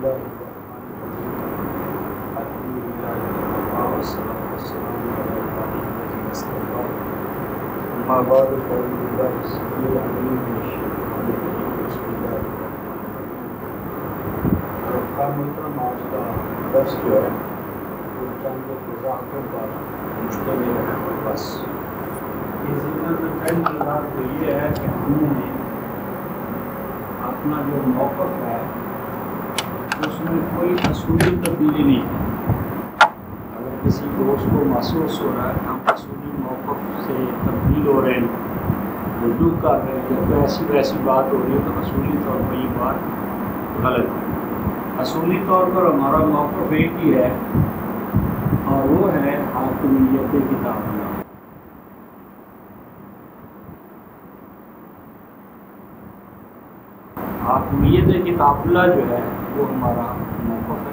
الله الرحمن الرحيم الحمد لله وكفى والصلاة والسلام على عباده الذين اصطفى أما بعد فأعوذ بالله السميع العليم من الشيطان الرجيم بسم الله الرحمن الرحيم محترم آج کا درس جو ہے وہ چند وضاحتوں پر مشتمل ہے بس یہ ذکر میں پہلی بات تو یہ ہے کہ ہم نے اپنا جو موقف ہے اس میں کوئی اصولی تبدیلی نہیں ہے۔ اگر کسی دوست کو محسوس ہو رہا ہے کہ ہم اصولی موقف سے تبدیل ہو رہے ہیں، رجوع کر رہے ہیں، یا ایسی ویسی بات ہو رہی ہے، تو اصولی طور پر یہ بات غلط ہے۔ اصولی طور پر ہمارا موقف ایک ہی ہے اور وہ ہے حاکمیت کتاب اللہ۔ حاکمیت کتاب اللہ جو ہے وہ ہمارا موقف ہے،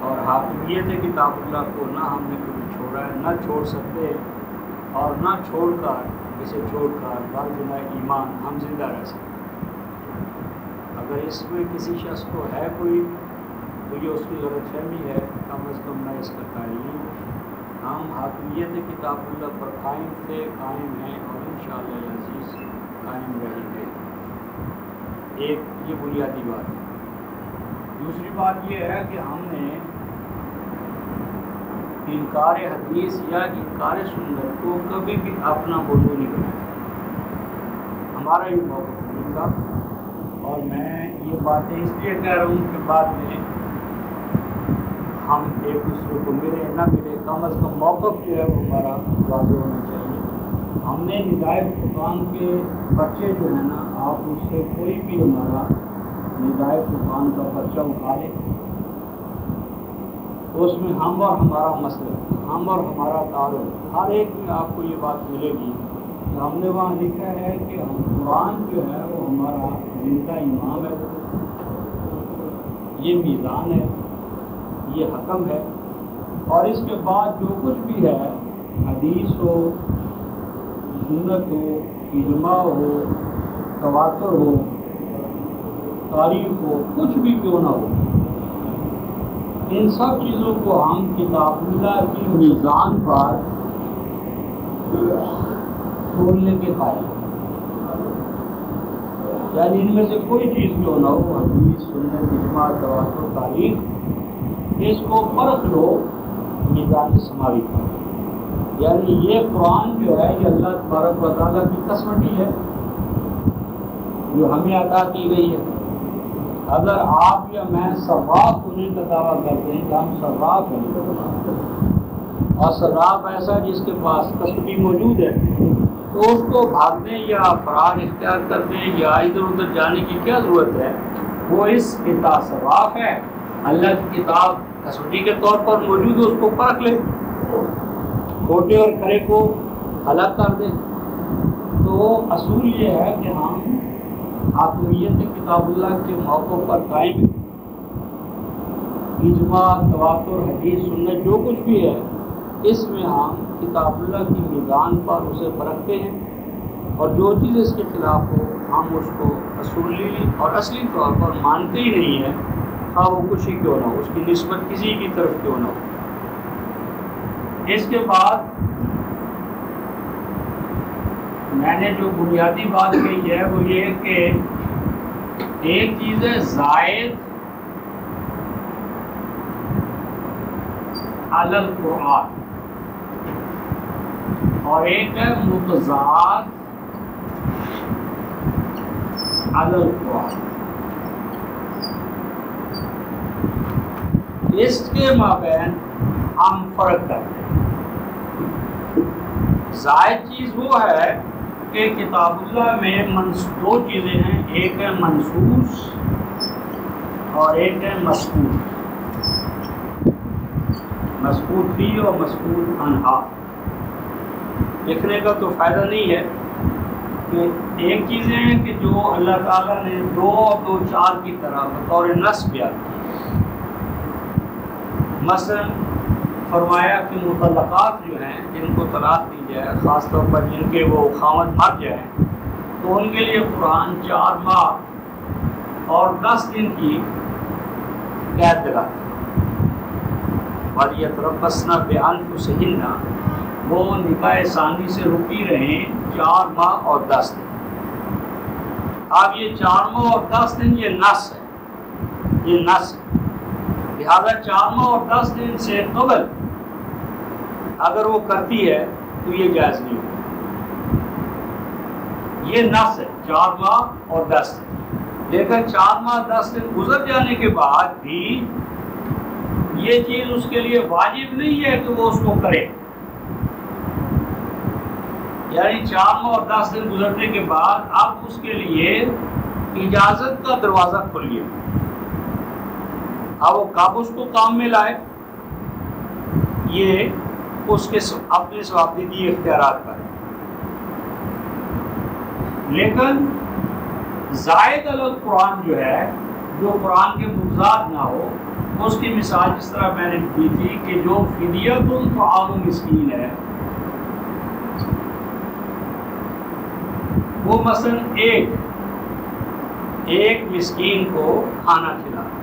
اور حاکمیت کتاب اللہ کو نہ ہم نے کبھی چھوڑا ہے، نہ چھوڑ سکتے، اور نہ چھوڑ کر اسے چھوڑ کر بارجنا ایمان ہم زندہ رہ سکتے۔ اگر اس میں کسی شخص کو ہے کوئی تو یہ اس کی غلط فہمی ہے، کم از کم نہ اس کا تعین۔ ہم حاکمیت کتاب اللہ پر قائم تھے، قائم ہیں، اور انشاءاللہ العزیز قائم رہیں گے۔ ایک یہ بنیادی بات ہے۔ دوسری بات یہ ہے کہ ہم نے انکار حدیث یا انکار سنت کو کبھی بھی اپنا موضوع نہیں بنایا، ہمارا یہ موقف نہیں تھا۔ اور میں یہ باتیں اس لیے کہہ رہا ہوں کہ بعد میں ہم ایک دوسرے کو ملے نہ ملے، کم از کم موقف جو ہے وہ ہمارا واضح ہونا چاہیے۔ ہم نے ندائے فرقان کے پرچے جو ہے نا، آپ اس سے کوئی بھی ہمارا ندائے فرقان کا پرچہ اٹھا لیں، تو اس میں ہم اور ہمارا مسئلہ، ہم اور ہمارا تعارف، ہر ایک میں آپ کو یہ بات ملے گی کہ ہم نے وہاں لکھا ہے کہ ہم قرآن جو ہے وہ ہمارا زندہ امام ہے، یہ میزان ہے، یہ حکم ہے، اور اس کے بعد جو کچھ بھی ہے، حدیث ہو، سنت ہو، اجماع ہو، تواتر ہو، تاریخ ہو، کچھ بھی کیوں نہ ہو، ان سب چیزوں کو ہم کتاب اللہ کی میزان پر تولنے کے قائل ہیں۔ یعنی ان میں سے کوئی چیز کیوں نہ ہو، حدیث، سنت، اجماع، تواتر، تاریخ، اس کو پرکھ لو میزان سماوی پر۔ یعنی یہ قرآن جو ہے یہ اللہ تبارک و تعالیٰ کی کسوٹی ہے جو ہمیں عطا کی گئی ہے۔ اگر آپ یا میں صراف ہونے کا دعویٰ کرتے ہیں کہ ہم صراف ہیں، اور صراف ایسا جس کے پاس کسوٹی موجود ہے، تو اس کو بھاگنے یا فرار اختیار کرنے یا ادھر ادھر جانے کی کیا ضرورت ہے؟ وہ اس کتاب صراف ہے، اللہ کی کتاب کسوٹی کے طور پر موجود ہے، اس کو پرکھ لے، کھوٹے اور کھرے کو الگ کر دیں۔ تو اصول یہ ہے کہ ہم حاکمیت کتاب اللہ کے موقع پر قائم ہیں۔ اجماع، تواتر، حدیث، سنت جو کچھ بھی ہے، اس میں ہم کتاب اللہ کی میزان پر اسے پرکھتے ہیں، اور جو چیز اس کے خلاف ہو ہم اس کو اصولی اور اصلی طور پر مانتے ہی نہیں ہیں، خواہ وہ کچھ ہی کیوں نہ ہو، اس کی نسبت کسی کی طرف کیوں نہ ہو۔ اس کے بعد میں نے جو بنیادی بات کہی ہے وہ یہ کہ ایک چیز ہے زائد علی القرآن، اور ایک ہے متضاد علی القرآن۔ اس کے مابین ہم فرق کرتے ہیں۔ زائد چیز وہ ہے کہ کتاب اللہ میں دو چیزیں ہیں، ایک ہے منصوص اور ایک ہے مسکوت، مسکوت فی اور مسکوت عنہا۔ لکھنے کا تو فائدہ نہیں ہے کہ ایک چیزیں ہیں کہ جو اللہ تعالیٰ نے دو اور دو چار کی طرح بطور نص بیان کی، مثلا فرمایا کہ مطلقات جو ہیں جن کو طلاق دی جائے، خاص طور پر جن کے وہ خاوند مر جائیں، تو ان کے لیے قرآن 4 ماہ اور 10 دن کی قید لگاتے ہیں۔ وَلْيَتَرَبَّصْنَ بِأَنفُسِهِنَّ، وہ نکاح ثانی سے رکی رہیں 4 ماہ اور 10 دن۔ اب یہ 4 ماہ اور 10 دن یہ نص ہے، یہ نص ہے، لہذا 4 ماہ اور 10 دن سے قبل اگر وہ کرتی ہے تو یہ جائز نہیں ہوگا۔ یہ نص ہے 4 ماہ اور 10 دن، لیکن 4 ماہ 10 دن گزر جانے کے بعد بھی یہ چیز اس کے لیے واجب نہیں ہے کہ وہ اس کو کرے، یعنی 4 ماہ اور 10 دن گزرنے کے بعد اب اس کے لیے اجازت کا دروازہ کھل گیا۔ اب وہ کب اس کو کام میں لائے، یہ اس کے اپنے ثوابدیدی اختیارات پر ہے۔ لیکن زائد الگ قرآن جو ہے، جو قرآن کے مفزات نہ ہو، اس کی مثال جس طرح میں نے دی تھی کہ جو فدیۃ طعام مسکین ہے، وہ مثلا ایک مسکین کو کھانا کھلانا۔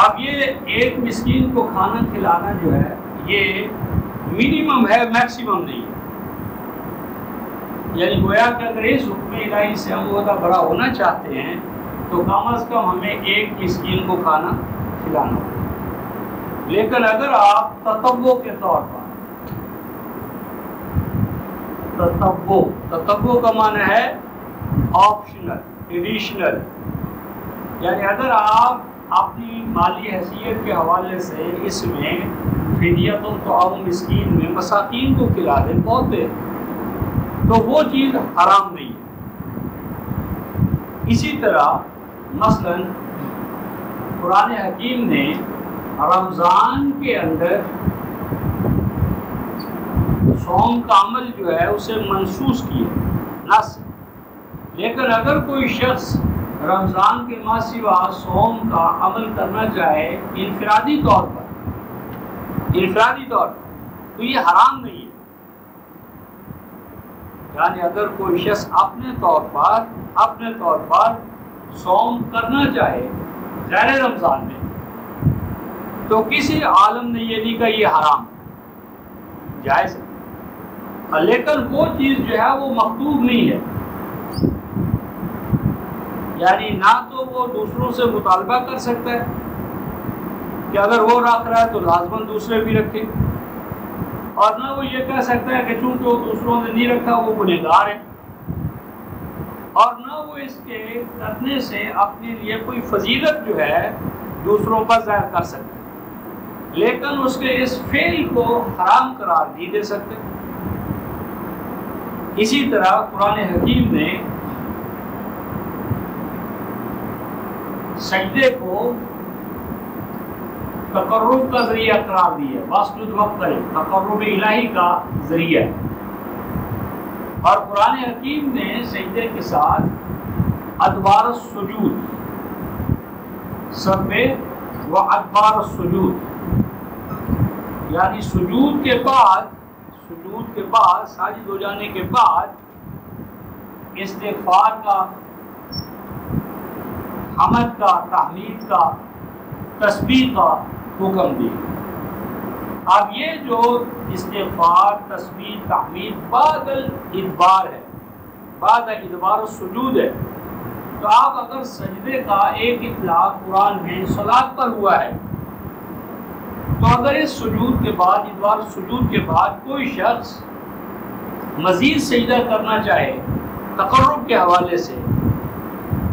اب یہ ایک مسکین کو کھانا کھلانا جو ہے یہ منیمم ہے، میکسیمم نہیں ہے، یعنی گویا کہ اگر اس حکم الہی سے ہم عہدہ برا ہونا چاہتے ہیں تو کم از کم ہمیں ایک مسکین کو کھانا کھلانا ہوگا۔ لیکن اگر آپ تطوع کے طور پر، تطوع کا معنی ہے آپشنل، ایڈیشنل، یعنی اگر آپ اپنی مالی حیثیت کے حوالے سے اس میں فدیۃ طعام مسکین میں مساکین کو کھلا دیں بہت دے، تو وہ چیز حرام نہیں ہے۔ اسی طرح مثلا قرآن حکیم نے رمضان کے اندر صوم کا عمل جو ہے اسے منسوخ کیا، نص، لیکن اگر کوئی شخص رمضان کے ماہ سوا صوم کا عمل کرنا چاہے انفرادی طور پر تو یہ حرام نہیں ہے۔ یعنی اگر کوئی شخص اپنے طور پر صوم کرنا چاہے غیر رمضان میں تو کسی عالم نے یہ نہیں کہا یہ حرام، جائز ہے، لیکن وہ چیز جو ہے وہ مکتوب نہیں ہے، یعنی نہ تو وہ دوسروں سے مطالبہ کر سکتا ہے کہ اگر وہ رکھ رہا ہے تو لازماً دوسرے بھی رکھیں، اور نہ وہ یہ کہہ سکتا ہے کہ چونکہ وہ دوسروں نے نہیں رکھا وہ گنہگار ہے، اور نہ وہ اس کے کرنے سے اپنے لیے کوئی فضیلت جو ہے دوسروں پر ظاہر کر سکتا ہے، لیکن اس کے اس فعل کو حرام قرار نہیں دے سکتے۔ اسی طرح قرآن حکیم نے سجدے کو تقرب کا ذریعہ قرار دیا، واسطہ وقت کرے، تقرب الہی کا ذریعہ، اور قرآن حکیم نے سجدے کے ساتھ ادبار السجود، سب و ادبار السجود، یعنی سجود کے بعد ساجد ہو جانے کے بعد استغفار کا، حمد کا، تحمید کا، تسبیح کا حکم دیا۔ اب یہ جو استغفار، تسبیح، تحمید بعد الادبار ہے، بعد ادبار السجود ہے، تو آپ اگر سجدے کا ایک اطلاق قرآن میں صلاۃ پر ہوا ہے تو اگر اس سجود کے بعد، ادبار السجود کے بعد کوئی شخص مزید سجدہ کرنا چاہے تقرب کے حوالے سے،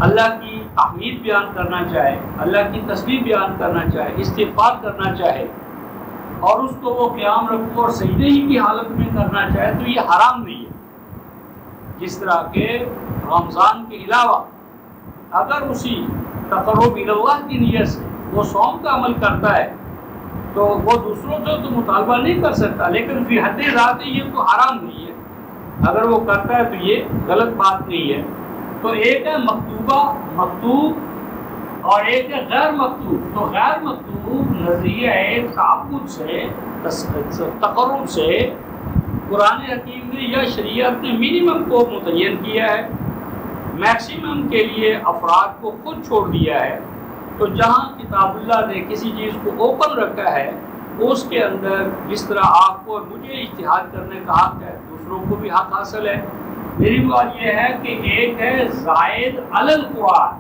اللہ کی تحمید بیان کرنا چاہے، اللہ کی تسبیح بیان کرنا چاہے، استغفار کرنا چاہے، اور اس کو وہ قیام رکوع اور سجدے ہی کی حالت میں کرنا چاہے تو یہ حرام نہیں ہے۔ جس طرح کہ رمضان کے علاوہ اگر اسی تقرب اللہ کی نیت سے وہ صوم کا عمل کرتا ہے تو وہ دوسروں سے تو مطالبہ نہیں کر سکتا، لیکن فی حد ذات یہ تو حرام نہیں ہے، اگر وہ کرتا ہے تو یہ غلط بات نہیں ہے۔ تو ایک ہے مکتوب اور ایک ہے غیر مکتوب، تو غیر مکتوب نظریہ تعبد سے، تقرب سے قرآن حکیم نے یا شریعت نے منیمم کو متعین کیا ہے، میکسیمم کے لیے افراد کو خود چھوڑ دیا ہے تو جہاں کتاب اللہ نے کسی چیز کو اوپن رکھا ہے اس کے اندر جس طرح آپ کو اور مجھے اجتہاد کرنے کا حق ہے، دوسروں کو بھی حق حاصل ہے۔ میری بات یہ ہے کہ ایک ہے زائد علی القرآن،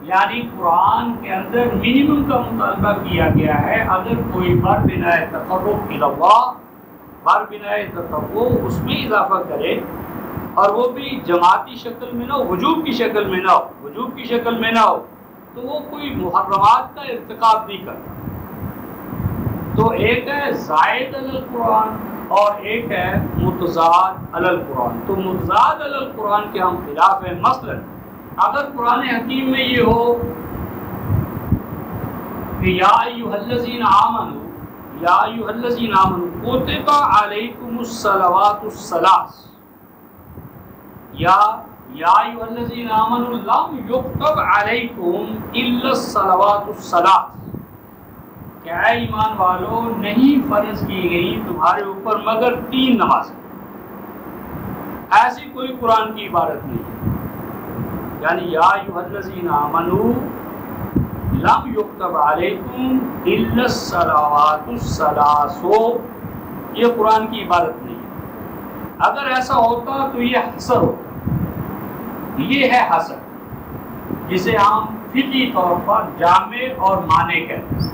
یعنی قرآن کے اندر منیمم کا مطالبہ کیا گیا ہے، اگر کوئی بر بناء تقرب الی اللہ، بر بناء تقرب اس میں اضافہ کرے اور وہ بھی جماعتی شکل میں نہ ہو، وجوب کی شکل میں نہ ہو، وجوب کی شکل میں نہ ہو، تو وہ کوئی محرمات کا ارتکاب نہیں کرتا۔ تو ایک ہے زائد علی القرآن اور ایک ہے متضاد علی القرآن۔ تو متضاد علی القرآن کے ہم خلاف ہیں۔ مثلا اگر قرآن حکیم میں یہ ہو کہ یا ایھا الذین آمنوا، یا ایھا الذین آمنوا کتب علیکم الصلوات الثلاث، یا ایھا الذین آمنوا لم یکتب علیکم الا الصلوات الثلاث، کہ اے ایمان والو نہیں فرض کی گئی تمہارے اوپر مگر 3 نمازیں۔ ایسی کوئی قرآن کی عبارت نہیں ہے، یعنی یا ایھا الذین آمنوا لم یکتب علیکم الا الصلوات الثلاث، یہ قرآن کی عبارت نہیں ہے۔ اگر ایسا ہوتا تو یہ حصر ہوتا، یہ ہے حصر، جسے ہم فقہی طور پر جامع اور مانع کہتے ہیں۔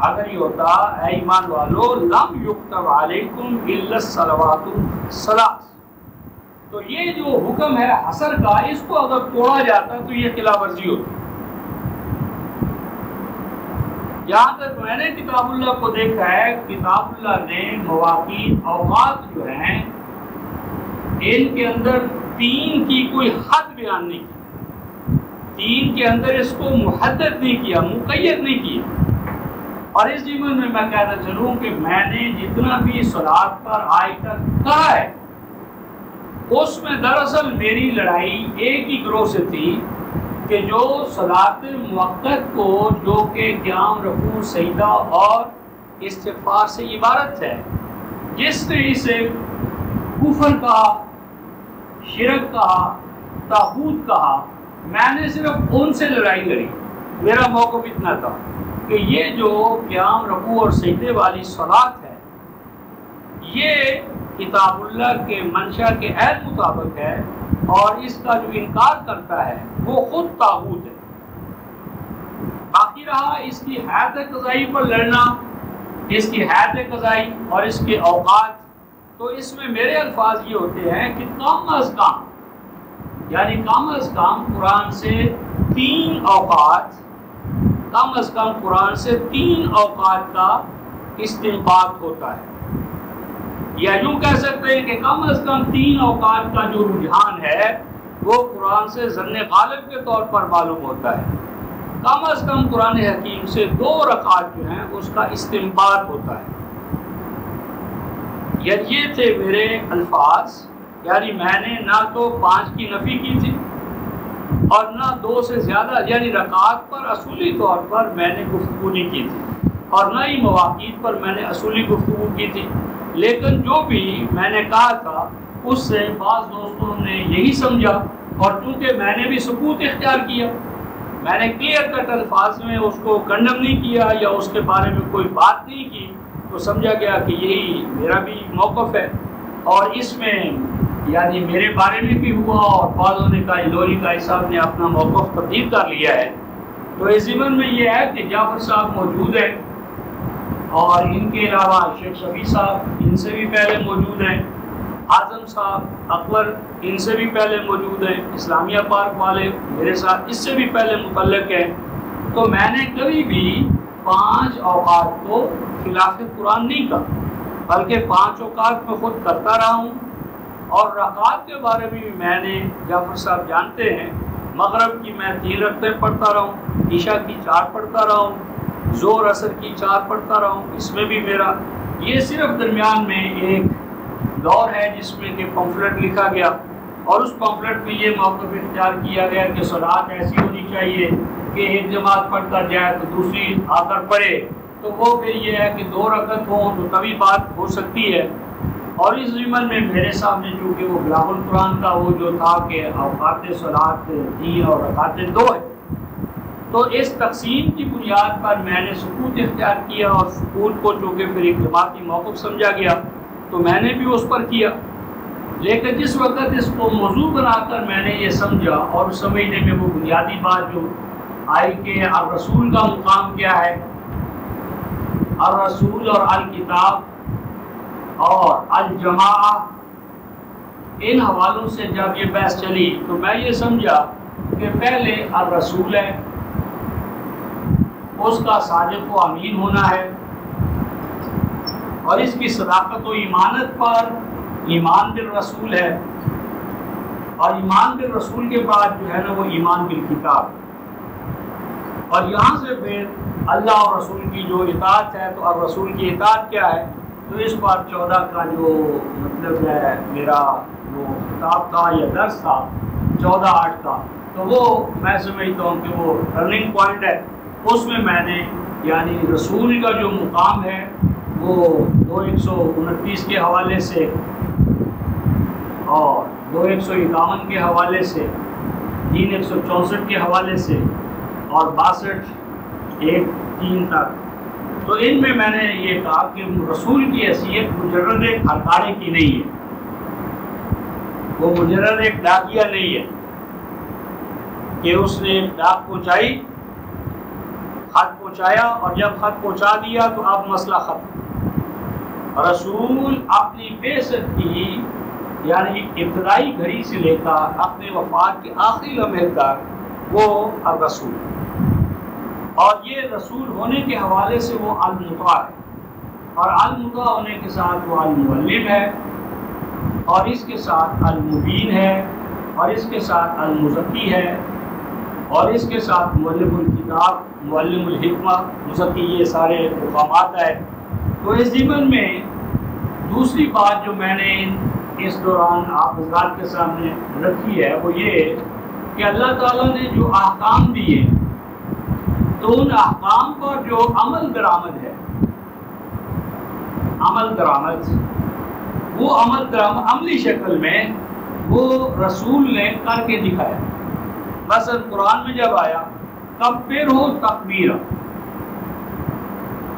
اگر یہ ہوتا اے ایمان والو لم یکتب علیکم الا الصلوات الثلاث، تو یہ جو حکم ہے حصر کا، اس کو اگر توڑا جاتا تو یہ خلاف ورزی ہوتی۔ جہاں تک میں نے کتاب اللہ کو دیکھا ہے، کتاب اللہ نے مواقیت، اوقات جو ہیں ان کے اندر 3 کی کوئی حد بیان نہیں کی، 3 کے اندر اس کو محدد نہیں کیا، مقید نہیں کیا۔ اور اس ضمن میں کہنا چلوں کہ میں نے جتنا بھی صلاۃ پر آج تک کہا ہے، اس میں دراصل میری لڑائی ایک ہی گروہ سے تھی کہ جو صلاۃ موقت کو، جو کہ قیام، رکوع، سجدہ اور استغفار سے عبارت ہے، جس نے اسے کفر کہا، شرک کہا، طاغوت کہا، میں نے صرف ان سے لڑائی لڑی۔ میرا موقف اتنا تھا کہ یہ جو قیام، رکوع اور سجدے والی صلاۃ ہے، یہ کتاب اللہ کے منشا کے عین مطابق ہے، اور اس کا جو انکار کرتا ہے وہ خود طاغوت ہے۔ باقی رہا اس کی حیات قضائی پر لڑنا، اس کی حیات قضائی اور اس کے اوقات، تو اس میں میرے الفاظ یہ ہوتے ہیں کہ کم از کم، یعنی کم از کم قرآن سے 3 اوقات، کم از کم قرآن سے 3 اوقات کا استنباط ہوتا ہے، یا یوں کہہ سکتے ہیں کہ کم از کم 3 اوقات کا جو رجحان ہے وہ قرآن سے ظن غالب کے طور پر معلوم ہوتا ہے۔ کم از کم قرآن حکیم سے 2 رکعات جو ہیں اس کا استنباط ہوتا ہے۔ یہ تھے میرے الفاظ، یعنی میں نے نہ تو 5 کی نفی کی تھی اور نہ 2 سے زیادہ، یعنی رکعات پر اصولی طور پر میں نے گفتگو نہیں کی تھی، اور نہ ہی مواقیت پر میں نے اصولی گفتگو کی تھی۔ لیکن جو بھی میں نے کہا تھا اس سے بعض دوستوں نے یہی سمجھا، اور چونکہ میں نے بھی سکوت اختیار کیا، میں نے کلیئر کٹ الفاظ میں اس کو کنڈم نہیں کیا یا اس کے بارے میں کوئی بات نہیں کی، تو سمجھا گیا کہ یہی میرا بھی موقف ہے۔ اور اس میں یعنی میرے بارے میں بھی ہوا، اور بعضوں نے کہا لوری قاری صاحب نے اپنا موقف تبدیل کر لیا ہے۔ تو اس ضمن میں یہ ہے کہ جعفر صاحب موجود ہیں، اور ان کے علاوہ شیخ شفیع صاحب ان سے بھی پہلے موجود ہیں، اعظم صاحب اکبر ان سے بھی پہلے موجود ہیں، اسلامیہ پارک والے میرے ساتھ اس سے بھی پہلے متعلق ہیں۔ تو میں نے کبھی بھی 5 اوقات کو خلاف قرآن نہیں کہا، بلکہ 5 اوقات میں خود کرتا رہا ہوں۔ اور رکعات کے بارے میں بھی میں نے، جعفر صاحب جانتے ہیں، مغرب کی میں 3 رکعتیں پڑھتا رہا ہوں، عشاء کی 4 پڑھتا رہا ہوں، ظہر عصر کی 4 پڑھتا رہا ہوں۔ اس میں بھی میرا یہ صرف درمیان میں ایک دور ہے جس میں کہ پمفلٹ لکھا گیا، اور اس پمفلٹ میں یہ موقف اختیار کیا گیا کہ صلاۃ ایسی ہونی چاہیے کہ ایک جماعت پڑھ کر جائے تو دوسری آ کر پڑھے، تو وہ پھر یہ ہے کہ 2 رکعت ہوں تو تبھی بات ہو سکتی ہے۔ اور اس ضمن میں میرے سامنے چونکہ وہ غلام القرآن کا وہ جو تھا کہ اوقات صلاۃ 3 اور رکعتیں 2 ہے، تو اس تقسیم کی بنیاد پر میں نے سکوت اختیار کیا، اور سکوت کو چونکہ پھر ایک جماعتی موقف سمجھا گیا تو میں نے بھی اس پر کیا۔ لیکن جس وقت اس کو موضوع بنا کر میں نے یہ سمجھا اور سمجھنے میں وہ بنیادی بات جو آئی کہ الرسول کا مقام کیا ہے، الرسول اور الکتاب اور الجماع، ان حوالوں سے جب یہ بحث چلی تو میں یہ سمجھا کہ پہلے الرسول ہے، اس کا صادق و امین ہونا ہے، اور اس کی صداقت و ایمانت پر ایمان بالرسول ہے، اور ایمان بالرسول کے بعد جو ہے نا وہ ایمان بالکتاب، اور یہاں سے پھر اللہ اور رسول کی جو اطاعت ہے، تو الرسول کی اطاعت کیا ہے، تو اس پر 14 کا جو مطلب ہے میرا وہ کتاب تھا یا درس تھا 14/8 کا، تو وہ میں سمجھتا ہوں کہ وہ ٹرننگ پوائنٹ ہے۔ اس میں میں نے یعنی رسول کا جو مقام ہے وہ 2129 کے حوالے سے اور 2151 کے حوالے سے، 364 کے حوالے سے اور 62(1)(3) تک، تو ان میں میں نے یہ کہا کہ رسول کی حیثیت مجرد ایک ہرکارے کی نہیں ہے، وہ مجرد ایک ڈاکیہ نہیں ہے کہ اس نے ڈاک پہنچائی، خط پہنچایا اور جب خط پہنچا دیا تو اب مسئلہ ختم۔ رسول اپنی بعثت کی یعنی ابتدائی گھڑی سے لے کر اپنے وفات کے آخری لمحے تک وہ الرسول، اور یہ رسول ہونے کے حوالے سے وہ المطاع ہے، اور المطاع ہونے کے ساتھ وہ المعلم ہے، اور اس کے ساتھ المبین ہے، اور اس کے ساتھ المزکی ہے، اور اس کے ساتھ معلم الکتاب، معلم الحکمہ، مزکی، یہ سارے مقامات ہیں۔ تو اس ضمن میں دوسری بات جو میں نے اس دوران آپ حضرات کے سامنے رکھی ہے وہ یہ کہ اللہ تعالیٰ نے جو احکام دیے تو ان احکام پر جو عمل درآمد ہے، عمل درآمد، وہ عمل درآمد عملی شکل میں وہ رسول نے کر کے دکھایا۔ مثلا قرآن میں جب آیا کبر ہو تکبیرہ،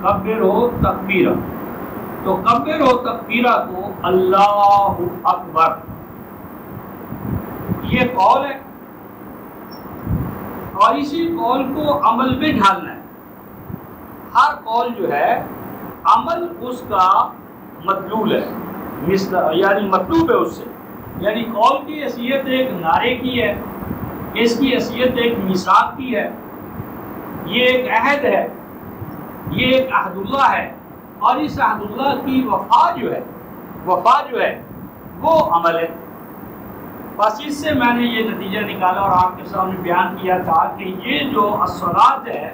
کبر ہو تکبیرہ، تو کبر ہو تکبیرہ کو اللہ اکبر یہ قول ہے، اور اسی قول کو عمل میں ڈھالنا ہے۔ ہر قول جو ہے عمل اس کا مطلوب ہے، یعنی مطلوب ہے اس سے، یعنی قول کی حیثیت ایک نعرے کی ہے، اس کی حیثیت ایک میثاق کی ہے، یہ ایک عہد ہے، یہ ایک عہد اللہ ہے، اور اس عہد اللہ کی وفا جو ہے وہ عمل ہے۔ بس اس سے میں نے یہ نتیجہ نکالا اور آپ کے سامنے بیان کیا تھا کہ یہ جو الصلاۃ ہے،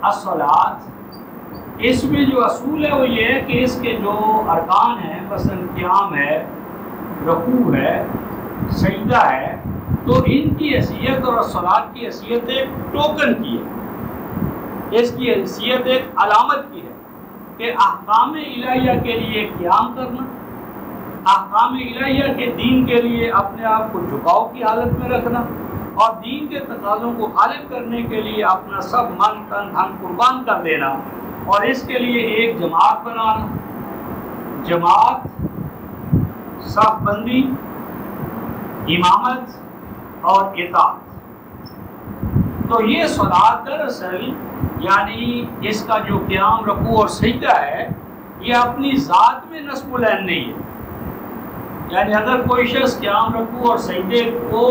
الصلاۃ، اس میں جو اصول ہے وہ یہ ہے کہ اس کے جو ارکان ہیں، مثلا قیام ہے، رکوع ہے، سجدہ ہے، تو ان کی حیثیت اور الصلاۃ کی حیثیت ایک ٹوکن کی ہے، اس کی حیثیت ایک علامت کی ہے کہ احکام الہیہ کے لیے قیام کرنا، احکام الہیہ کے دین کے لیے اپنے آپ کو جھکاؤ کی حالت میں رکھنا، اور دین کے تقاضوں کو غالب کرنے کے لیے اپنا سب من تن دھن قربان کر دینا، اور اس کے لیے ایک جماعت بنانا، جماعت، صف بندی، امامت اور اطاعت۔ تو یہ صلاۃ دراصل یعنی اس کا جو قیام، رکوع اور سجدہ ہے، یہ اپنی ذات میں نصب العین نہیں ہے، یعنی اگر کوئی شخص قیام، رکوع اور سجدے کو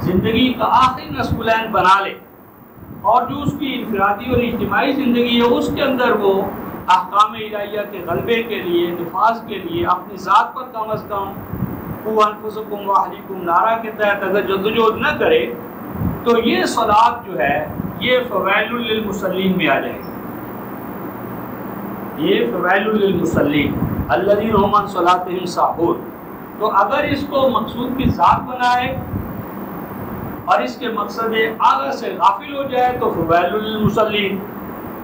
زندگی کا آخری نصب العین بنا لے، اور جو اس کی انفرادی اور اجتماعی زندگی ہے اس کے اندر وہ احکام الہیہ کے غلبے کے لیے، نفاذ کے لیے اپنی ذات پر کم از کم قوا انفسکم واہلیکم نعرہ کے تحت اگر جدوجہد نہ کرے، تو یہ صلاۃ جو ہے یہ فویل للمصلین میں آ جائے گی، یہ فویل للمصلین الذین هم عن صلاتهم ساہون۔ تو اگر اس کو مقصود کی ذات بنائے اور اس کے مقصد اعلیٰ سے غافل ہو جائے تو فویل للمصلین،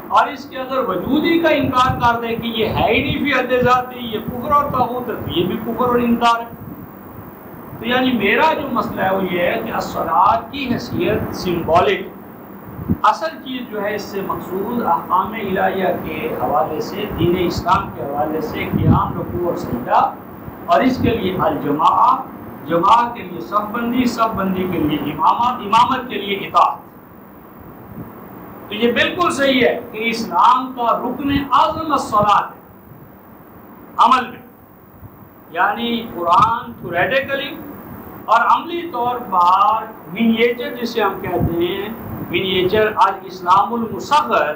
اور اس کے اگر وجودی کا انکار کر دے کہ یہ ہے ہی نہیں فی حد ذاتی، یہ کفر اور طاغوت ہے، تو یہ بھی کفر اور انکار ہے۔ تو یعنی میرا جو مسئلہ ہے وہ یہ ہے کہ الصلاۃ کی حیثیت سمبولک، اصل چیز جو ہے اس سے مقصود احکام الہیہ کے حوالے سے، دین اسلام کے حوالے سے قیام، رکوع اور سجدہ، اور اس کے لیے الجماعت، جماعت کے لیے صف بندی، صف بندی کے لیے امامت، امامت کے لیے اطاعت۔ تو یہ بالکل صحیح ہے کہ اسلام کا رکن اعظم الصلاۃ ہے عمل میں، یعنی قرآن تھوریٹیکلی اور عملی طور پر منیچر جسے ہم کہتے ہیں، منیچر الاسلام المصغر،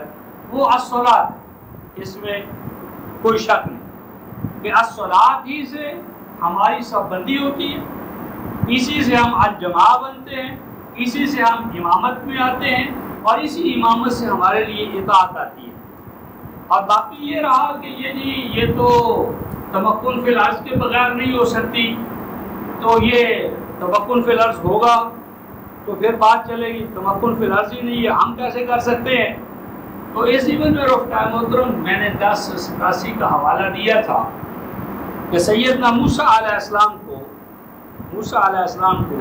وہ الصلاۃ ہے۔ اس میں کوئی شک نہیں کہ الصلاۃ ہی سے ہماری صف بندی ہوتی ہے، اسی سے ہم الجماع بنتے ہیں، اسی سے ہم امامت میں آتے ہیں، اور اسی امامت سے ہمارے لیے اطاعت آتی ہے۔ اور باقی یہ رہا کہ یہ تو تمکن فی الارض کے بغیر نہیں ہو سکتی، تو یہ تمکن فی الارض ہوگا تو پھر بات چلے گی، تمکن فی الارض ہی نہیں ہے، ہم کیسے کر سکتے ہیں؟ تو اس ایون میں رفتہ محترم میں نے 1087 کا حوالہ دیا تھا کہ سیدنا موسیٰ علیہ السلام کو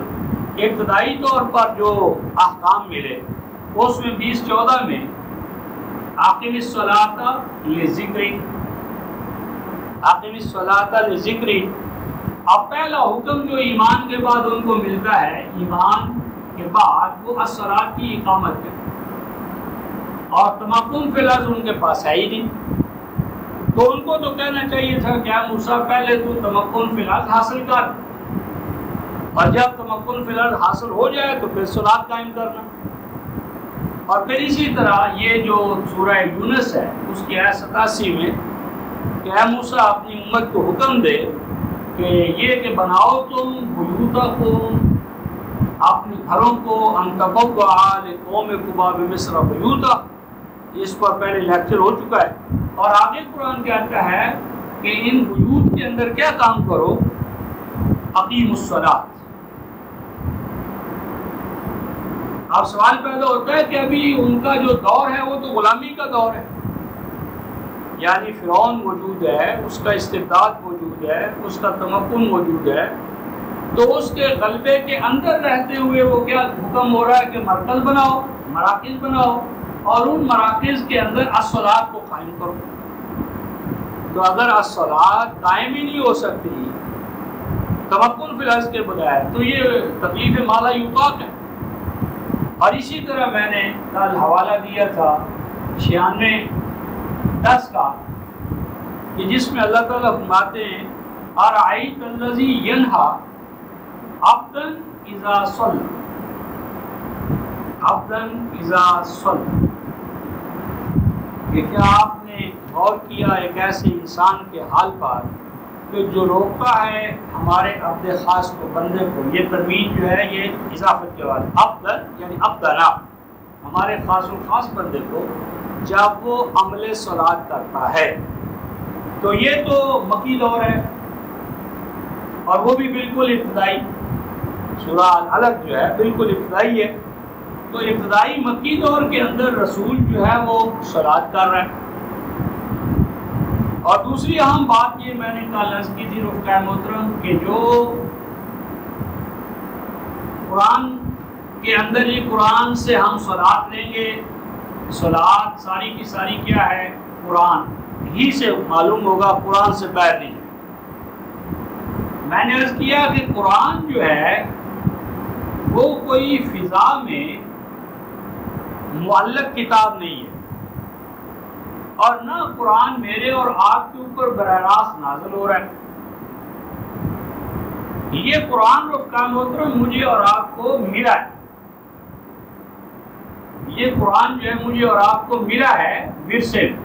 ابتدائی طور پر جو احکام ملے اس میں 2014 میں اقیم الصلاۃ لذکری، اقیم الصلاۃ لذکری۔ اب پہلا حکم جو ایمان کے بعد ان کو ملتا ہے، ایمان کے بعد، وہ الصلاۃ کی اقامت ہے، اور تمکن فی الارض ان کے پاس ہے ہی نہیں۔ تو ان کو تو کہنا چاہیے تھا کہ موسیٰ پہلے تو تمکن فی الارض حاصل کر، اور جب تمکن فی الارض حاصل ہو جائے تو پھر صلاۃ قائم کرنا۔ اور پھر اسی طرح یہ جو سورہ یونس ہے اس کی آیت 87 میں کہ اے موسیٰ اپنی امت کو حکم دے کہ یہ کہ بناؤ تم بیوتکم، اپنے گھروں کو، ان تبوأ لقومکم بمصر بیوتا، اس پر پہلے لیکچر ہو چکا ہے۔ اور آگے قرآن کہتا ہے کہ ان بیوت کے اندر کیا کام کرو، اقیم الصلاۃ۔ اب سوال پیدا ہوتا ہے کہ ابھی ان کا جو دور ہے وہ تو غلامی کا دور ہے، یعنی فرعون موجود ہے، اس کا استبداد موجود ہے، اس کا تمکن موجود ہے، تو اس کے غلبے کے اندر رہتے ہوئے وہ کیا حکم ہو رہا ہے کہ مرکز بناؤ، مراکز بناؤ، اور ان مراکز کے اندر الصلاۃ کو قائم کرو۔ تو اگر الصلاۃ قائم ہی نہیں ہو سکتی تمکن فی الارض کے بغیر، تو یہ تکلیف ما لا یطاق ہے۔ اور اسی طرح میں نے کل حوالہ دیا تھا 96:10 کا، کہ جس میں اللہ تعالیٰ فرماتے ہیں ارأیت الذی ینہی عبدا اذا صلی، عبدا اذا صلی، کہ کیا آپ نے غور کیا ایک ایسے انسان کے حال پر کہ جو روکتا ہے ہمارے عبد خاص کو، بندے کو، یہ ترمیم جو ہے یہ اضافت کے بعد عبدن یعنی عبدنا، ہمارے خاص و خاص بندے کو جب وہ عمل صلاۃ کرتا ہے۔ تو یہ تو مکی دور ہے، اور وہ بھی بالکل ابتدائی، سورہ العلق جو ہے بالکل ابتدائی ہے۔ تو ابتدائی مکی دور کے اندر رسول جو ہے وہ صلاۃ کر رہا ہے۔ اور دوسری اہم بات یہ میں نے کل عرض کی تھی رفقا محترم، کہ جو قرآن کے اندر یہ قرآن سے ہم صلاۃ لیں گے، صلاۃ ساری کی ساری کیا ہے، قرآن ہی سے معلوم ہوگا، قرآن سے باہر نہیں۔ میں نے عرض کیا کہ قرآن جو ہے وہ کوئی فضا میں معلق کتاب نہیں ہے، اور نہ قرآن میرے اور آپ کے اوپر براہ راست نازل ہو رہا ہے۔ یہ قرآن رفقا محترم مجھے اور آپ کو ملا ہے، یہ قرآن جو ہے مجھے اور آپ کو ملا ہے ورثے میں،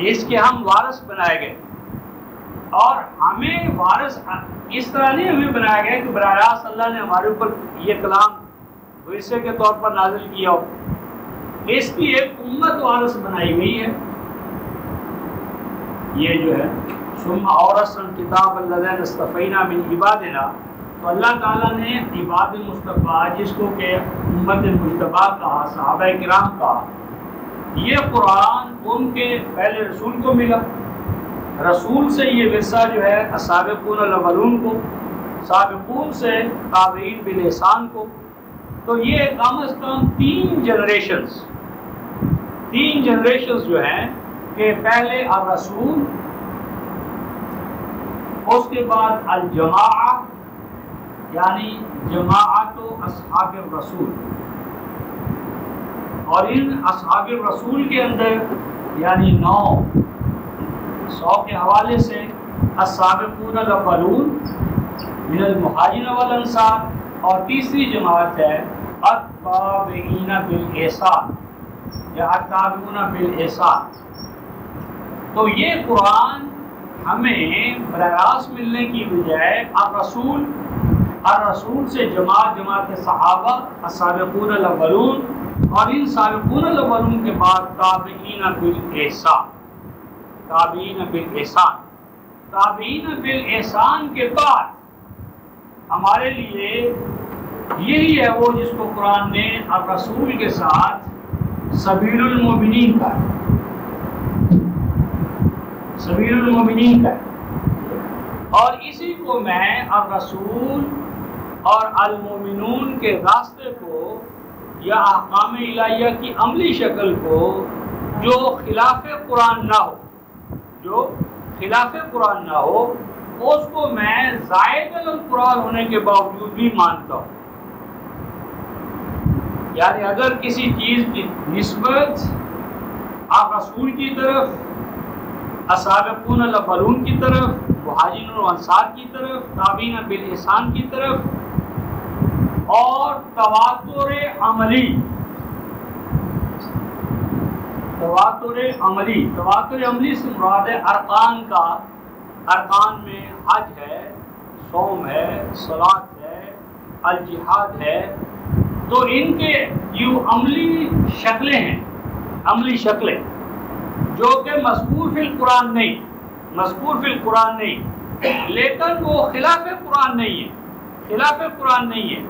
اس کے ہم وارث بنائے گئے۔ اور ہمیں وارث اس طرح نہیں ہمیں بنایا گیا کہ براہ راست اللہ نے ہمارے اوپر یہ کلام ورثے کے طور پر نازل کیا ہو، اس کی ایک امت وارث بنائی گئی ہے۔ یہ جو ہے ثم اورثنا الکتاب الذین اصطفینا من عبادنا، تو اللہ تعالیٰ نے عباد مصطفیٰ، جس کو کہ امت مجتبیٰ کہا، صحابہ کرام کہا، یہ قرآن ان کے پہلے رسول کو ملا، رسول سے یہ ورثہ جو ہے السابقون الاولون کو، سابقون سے تابعین بالاحسان کو۔ تو یہ کم از کم تین جنریشنز جو ہیں کہ پہلے الرسول، اس کے بعد الجماعہ یعنی جماعت و اصحاب الرسول، اور ان اصحاب الرسول کے اندر یعنی 100 کے حوالے سے السابقون الاولون من المہاجرین والانصار، اور تیسری جماعت ہے التابعین بالاحسان یا التابعون بالاحسان۔ تو یہ قرآن ہمیں براہ راست ملنے کی بجائے الرسول سے جماعت صحابہ السابقون الاولون، اور ان سابقون الاولون کے بعد تابعین بالاحسان کے بعد ہمارے لیے یہی ہے وہ جس کو قرآن نے الرسول کے ساتھ سبیل المومنین کا اور اسی کو میں الرسول اور المومنون کے راستے کو یا احکام الہیہ کی عملی شکل کو جو خلاف قرآن نہ ہو اس کو میں زائد القرآن ہونے کے باوجود بھی مانتا ہوں۔ یعنی اگر کسی چیز کی نسبت آپ رسول کی طرف، السابقون الاولون کی طرف، مہاجرین و انصار کی طرف، تابعین بالاحسان کی طرف، اور تواتر عملی سے مراد ہے ارکان میں حج ہے، صوم ہے، صلاۃ ہے، الجہاد ہے۔ تو ان کے جو عملی شکلیں جو کہ مذکور فی القرآن نہیں، لیکن وہ خلاف قرآن نہیں ہے،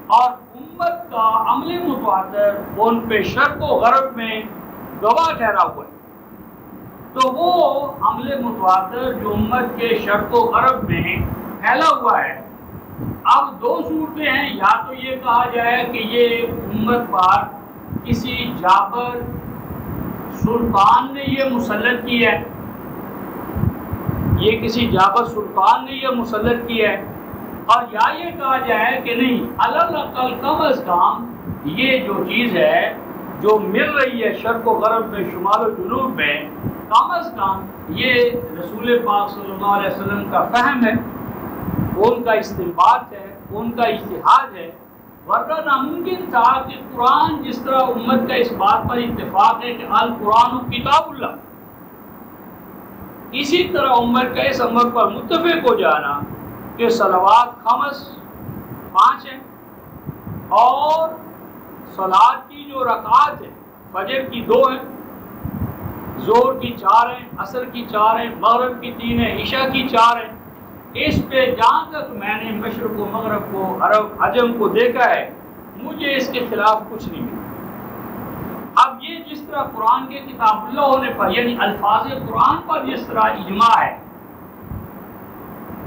اور امت کا عمل متواتر ان پہ شرق و غرب میں گواہ ٹھہرا ہوا ہے۔ تو وہ عمل متواتر جو امت کے شرق و غرب میں پھیلا ہوا ہے، اب دو صورتیں ہیں، یا تو یہ کہا جائے کہ یہ امت پر کسی جابر سلطان نے یہ مسلط کیا ہے، اور یا یہ کہا جائے کہ نہیں، الاقل کم از کم یہ جو چیز ہے جو مل رہی ہے شرق و غرب میں، شمال و جنوب میں، کم از کم یہ رسول پاک صلی اللہ علیہ وسلم کا فہم ہے، ان کا استنباط ہے، ان کا اجتہاد ہے، ورنہ ناممکن تھا کہ قرآن جس طرح امت کا اس بات پر اتفاق ہے کہ القرآن کتاب اللہ، اسی طرح امت کا اس امر پر متفق ہو جانا کہ صلوات خمس 5 ہیں، اور صلاۃ کی جو رکعات ہیں فجر کی 2 ہیں، ظہر کی 4 ہیں، عصر کی 4 ہیں، مغرب کی 3 ہیں، عشاء کی 4 ہیں۔ اس پہ جہاں تک میں نے مشرق و مغرب کو، عرب عجم کو دیکھا ہے، مجھے اس کے خلاف کچھ نہیں ملا۔ اب یہ جس طرح قرآن کے کتاب اللہ ہونے پر، یعنی الفاظ قرآن پر جس طرح اجماع ہے،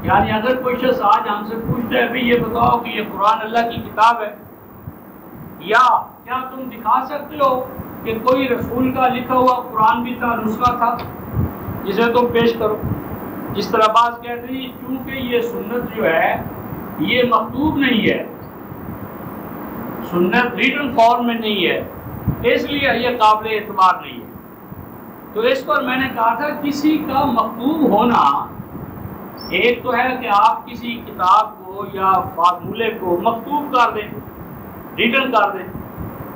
یعنی اگر کوئی شخص آج ہم سے پوچھتا ہے بھی یہ بتاؤ کہ یہ قرآن اللہ کی کتاب ہے، یا کیا تم دکھا سکتے ہو کہ کوئی رسول کا لکھا ہوا قرآن بھی تھا، نسخہ تھا جسے تم پیش کرو؟ جس طرح بعض کہتے ہیں چونکہ یہ سنت جو ہے یہ مکتوب نہیں ہے، سنت ریٹن فارم میں نہیں ہے، اس لیے یہ قابل اعتبار نہیں ہے۔ تو اس پر میں نے کہا تھا کسی کا مکتوب ہونا ایک تو ہے کہ آپ کسی کتاب کو یا فارمولے کو مکتوب کر دیں، ریٹن کر دیں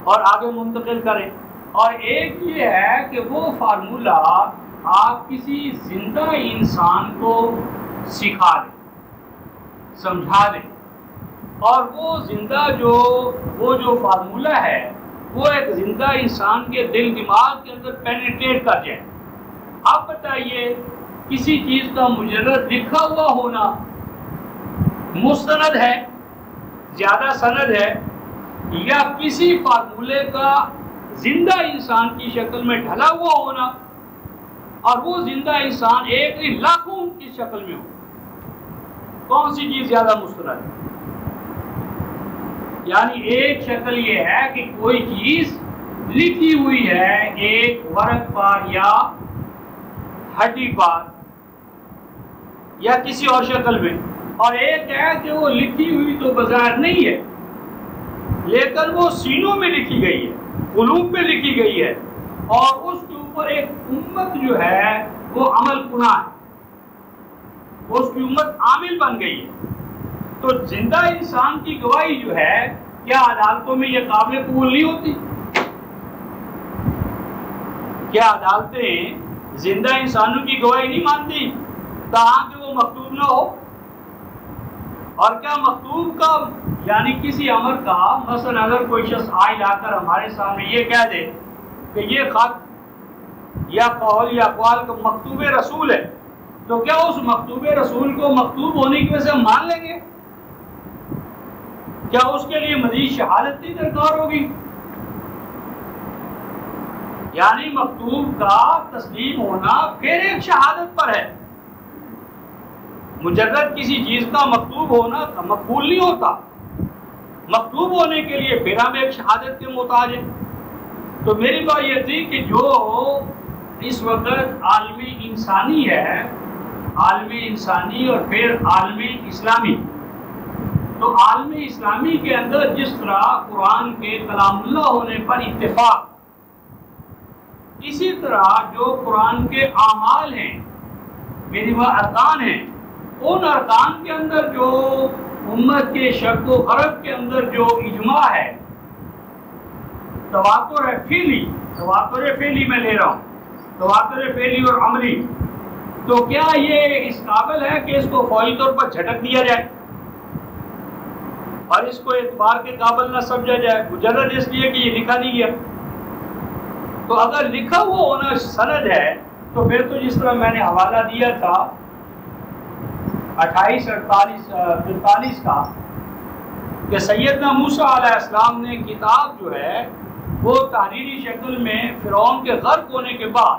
اور آگے منتقل کریں، اور ایک یہ ہے کہ وہ فارمولہ آپ کسی زندہ انسان کو سکھا دیں، سمجھا دیں، اور وہ جو فارمولہ ہے وہ ایک زندہ انسان کے دل دماغ کے اندر پینیٹریٹ کر جائے۔ اب بتائیے کسی چیز کا مجرد لکھا ہوا ہونا مستند ہے، زیادہ سند ہے، یا کسی فارمولے کا زندہ انسان کی شکل میں ڈھلا ہوا ہونا، اور وہ زندہ انسان ایک نہیں لاکھوں کی شکل میں ہو، کون سی چیز زیادہ مستند ہے؟ یعنی ایک شکل یہ ہے کہ کوئی چیز لکھی ہوئی ہے ایک ورق پر یا ہڈی پر یا کسی اور شکل میں، اور ایک ہے کہ وہ لکھی ہوئی تو بظاہر نہیں ہے لیکن وہ سینوں میں لکھی گئی ہے، قلوب میں لکھی گئی ہے، اور اس کے اوپر ایک امت جو ہے وہ عمل کنا ہے، اس کی امت عامل بن گئی ہے۔ تو زندہ انسان کی گواہی جو ہے کیا عدالتوں میں یہ قابل قبول نہیں ہوتی؟ کیا عدالتیں زندہ انسانوں کی گواہی نہیں مانتی تاہم کہ وہ مکتوب نہ ہو؟ اور کیا مکتوب کا یعنی کسی امر کا مثلا اگر کوئی شخص آئے لا کر ہمارے سامنے یہ کہہ دے کہ یہ خط یا قول یا اقوال کا مکتوب رسول ہے، تو کیا اس مکتوب رسول کو مکتوب ہونے کی وجہ سے ہم مان لیں گے؟ کیا اس کے لیے مزید شہادت کی درکار ہوگی؟ یعنی مکتوب کا تسلیم ہونا پھر ایک شہادت پر ہے، مجرد کسی چیز کا مکتوب ہونا مقبول نہیں ہوتا، مکتوب ہونے کے لیے پھر ہم ایک شہادت کے محتاج ہیں۔ تو میری بات یہ تھی کہ جو اس وقت عالم انسانی ہے، عالم انسانی اور پھر عالم اسلامی، تو عالم اسلامی کے اندر جس طرح قرآن کے کلام اللہ ہونے پر اتفاق، اسی طرح جو قرآن کے اعمال ہیں، میری وہ ارکان ہیں، ان ارکان کے اندر جو امت کے شک و غرب کے اندر جو اجماع ہے، تواتر فعلی، تواتر فعلی میں لے رہا ہوں، تواتر فعلی اور عملی، تو کیا یہ اس قابل ہے کہ اس کو فوری طور پر جھٹک دیا جائے اور اس کو اعتبار کے قابل نہ سمجھا جائے مجرد اس لیے کہ یہ لکھا نہیں گیا؟ تو اگر لکھا ہوا ہونا سند ہے تو پھر تو جس طرح میں نے حوالہ دیا تھا 28-48 کا کہ سیدنا موسیٰ علیہ السلام نے کتاب جو ہے وہ تحریری شکل میں فرعون کے غرق ہونے کے بعد،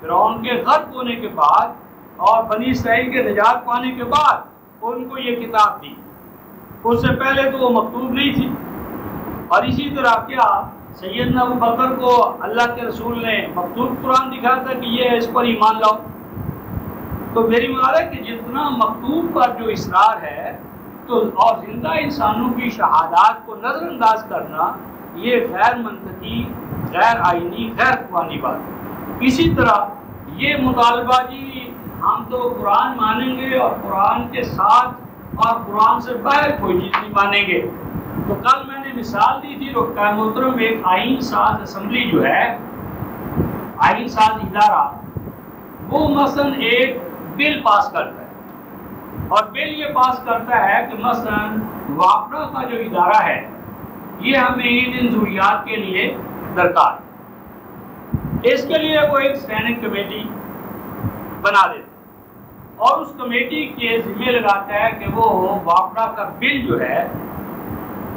فرعون کے غرق ہونے کے بعد اور بنی اسرائیل کے نجات پانے کے بعد ان کو یہ کتاب دی، اس سے پہلے تو وہ مکتوب نہیں تھی۔ اور اسی طرح کیا سیدنا ابو بکر کو اللہ کے رسول نے مکتوب قرآن دکھایا تھا کہ یہ ہے، اس پر ایمان لاؤ؟ تو میری مراد ہے کہ جتنا مکتوب پر جو اصرار ہے تو اور زندہ انسانوں کی شہادات کو نظر انداز کرنا یہ غیر منطقی، غیر آئینی، غیر قرآنی بات ہے۔ اسی طرح یہ مطالبہ جی ہم تو قرآن مانیں گے اور قرآن کے ساتھ اور قرآن سے باہر کوئی چیز نہیں مانیں گے، تو کل میں نے مثال دی تھی رکن محترم، ایک آئین ساز اسمبلی جو ہے، آئین ساز ادارہ، وہ مثلا ایک بل پاس کرتا ہے اور بل یہ پاس کرتا ہے کہ مثلا وافرہ کا جو ادارہ ہے یہ ہمیں ان ضروریات کے لیے درکار ہے، اس کے لیے وہ ایک اسٹینڈنگ کمیٹی بنا دیتا اور اس کمیٹی کے ذمہ لگاتا ہے کہ وہ وافرہ کا بل جو ہے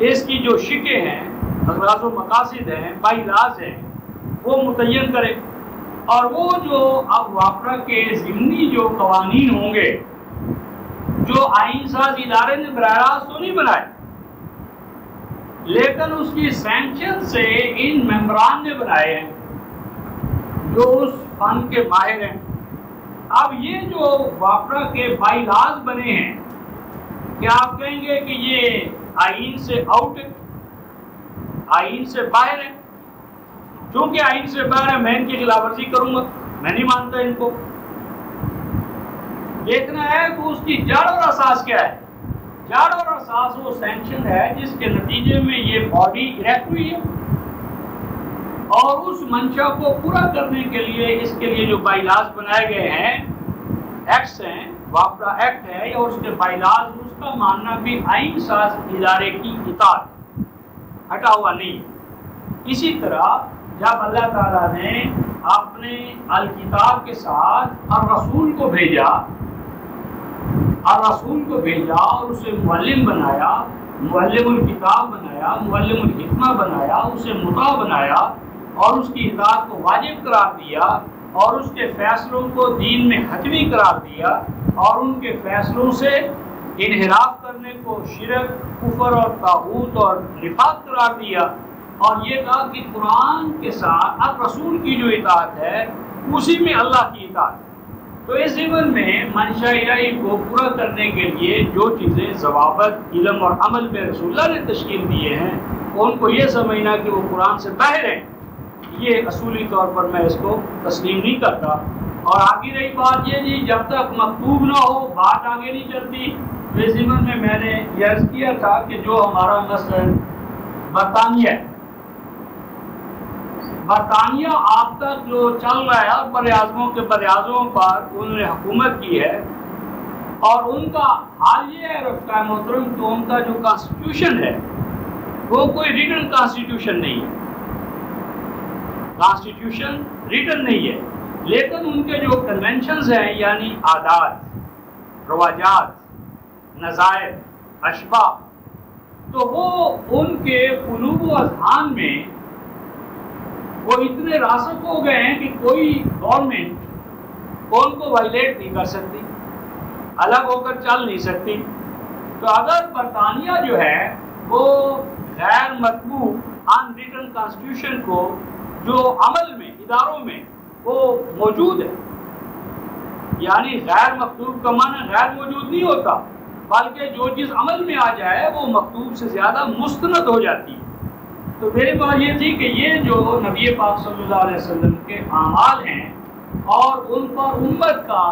اس کی جو شکیں ہیں، اغراض و مقاصد ہیں، بائی لاز ہیں، وہ متعین کرے، اور وہ جو اب وافرہ کے ضمنی جو قوانین ہوں گے جو آئین ساز ادارے نے براہ راست تو نہیں بنائے لیکن اس کی سینکشن سے ان ممبران نے بنائے ہیں جو اس فن کے ماہر ہیں۔ اب یہ جو وافرہ کے بائی لاز بنے ہیں، کیا آپ کہیں گے کہ یہ آئین سے آؤٹ ہے، آئین سے باہر ہے؟ چونکہ آئین سے باہر ہے میں ان کی خلاف ورزی کروں گا، میں نہیں مانتا ان کو۔ دیکھنا ہے کہ اس کی جڑ اور اساس کیا ہے، جڑ اور اساس وہ سینکشن ہے جس کے نتیجے میں یہ باڈی اریکٹ ہوئی ہے، اور اس منشا کو پورا کرنے کے لیے اس کے لیے جو بائی لاز بنائے گئے ہیں، ایکٹس ہیں، وافرہ ایکٹ ہے اور اس کے بائی لاز، اس کا ماننا بھی آئین ساز ادارے کی اطاعت، ہٹا ہوا نہیں۔ اسی طرح جب اللہ تعالیٰ نے اپنے الکتاب کے ساتھ الرسول کو بھیجا، الرسول کو بھیجا اور اسے معلم بنایا، معلم الکتاب بنایا، معلم الحکمہ بنایا، اسے مطاع بنایا اور اس کی اطاعت کو واجب قرار دیا اور اس کے فیصلوں کو دین میں حتمی قرار دیا اور ان کے فیصلوں سے انحراف کرنے کو شرک، کفر اور طاغوت اور نفاق قرار دیا، اور یہ کہا کہ قرآن کے ساتھ اب رسول کی جو اطاعت ہے اسی میں اللہ کی اطاعت ہے۔ تو اس ضمن میں منشا الہی کو پورا کرنے کے لیے جو چیزیں ضوابط علم اور عمل میں رسول اللہ نے تشکیل دیے ہیں ان کو یہ سمجھنا کہ وہ قرآن سے باہر ہیں، یہ اصولی طور پر میں اس کو تسلیم نہیں کرتا۔ اور آگے رہی بات یہ جی جب تک مکتوب نہ ہو بات آگے نہیں چلتی۔ اس ضمن میں نے یہ عرض کیا تھا کہ جو ہمارا مثلا برطانیہ آپ تک جو چل رہا ہے اور براعظموں کے براعظموں پر انہوں نے حکومت کی ہے، اور ان کا حال یہ ہے رفقۂ محترم کہ ان کا جو کانسٹیٹیوشن ہے وہ کوئی ریٹن کانسٹیٹیوشن نہیں ہے، کانسٹیٹیوشن ریٹن نہیں ہے، لیکن ان کے جو کنونشنز ہیں یعنی عادات، رواجات، نظائر، اشباہ، تو وہ ان کے قلوب و اذہان میں وہ اتنے راسخ ہو گئے ہیں کہ کوئی گورنمنٹ ان کو وائلیٹ نہیں کر سکتی، الگ ہو کر چل نہیں سکتی۔ تو اگر برطانیہ جو ہے وہ غیر مطبوع ان ریٹن کانسٹیٹیوشن کو جو عمل میں اداروں میں وہ موجود ہے، یعنی غیر مکتوب کا معنی غیر موجود نہیں ہوتا، بلکہ جو چیز عمل میں آ جائے وہ مکتوب سے زیادہ مستند ہو جاتی ہے۔ تو میری بات یہ تھی کہ یہ جو نبی پاک صلی اللہ علیہ وسلم کے اعمال ہیں اور ان پر امت کا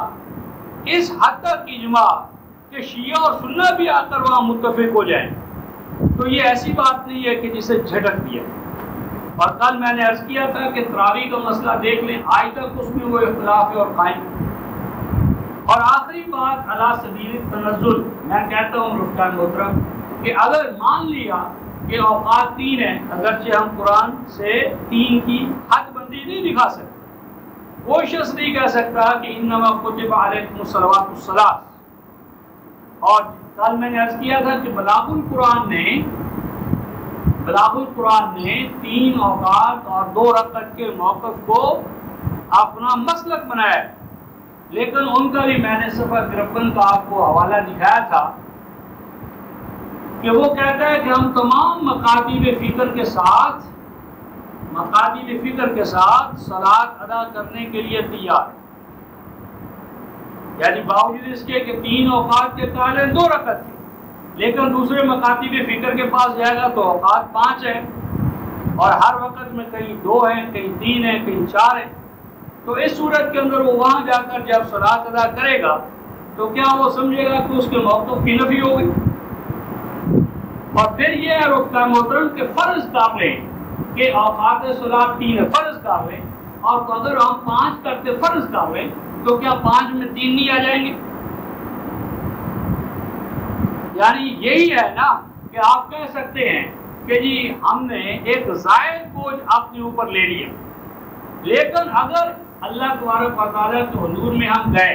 اس حد تک اجماع کہ شیعہ اور سنہ بھی آ کر وہاں متفق ہو جائیں، تو یہ ایسی بات نہیں ہے کہ جسے جھٹک دیا۔ اور کل میں نے عرض کیا تھا کہ تراویح کا مسئلہ دیکھ لیں، آج تک اس میں وہ اختلاف ہے اور قائم۔ اور آخری بات علی سبیل التنزل، میں کہتا ہوں رفقائے محترم کہ اگر مان لیا کہ اوقات 3 ہیں، اگرچہ ہم قرآن سے 3 کی حد بندی نہیں دکھا سکتے، وہ شخص نہیں کہہ سکتا کہ انما کتب علیکم الصلوات الثلاث۔ اور کل میں نے عرض کیا تھا کہ بلاغ القرآن نے 3 اوقات اور 2 رکعت کے موقف کو اپنا مسلک بنایا ہے، لیکن ان کا بھی میں نے صفحہ 53 کا آپ کو حوالہ دکھایا تھا کہ وہ کہتا ہے کہ ہم تمام مکاتب فکر کے ساتھ صلاۃ ادا کرنے کے لیے تیار ہیں، یعنی باوجود اس کے کہ 3 اوقات کے قائل ہیں 2 رکعت کے، لیکن دوسرے مکاتب فکر کے پاس جائے گا تو اوقات 5 ہیں، اور ہر وقت میں کہیں 2 ہیں، کہیں 3 ہیں، کہیں 4 ہیں۔ تو اس صورت کے اندر وہ وہاں جا کر جب صلاۃ ادا کرے گا تو کیا وہ سمجھے گا کہ اس کے موقف کی نفی ہو گئی؟ اور پھر یہ ہے رفقائے محترم کہ فرض کر لیں کہ اوقات صلاۃ 3 ہے، فرض کر لیں، اور تو اگر ہم 5 کرتے فرض کر لیں تو کیا 5 میں 3 نہیں آ جائیں گے؟ یعنی یہی ہے نا کہ آپ کہہ سکتے ہیں کہ جی ہم نے ایک زائد بوجھ اپنے اوپر لے لیا، لیکن اگر اللہ تبارک و تعالیٰ کے حضور میں ہم گئے،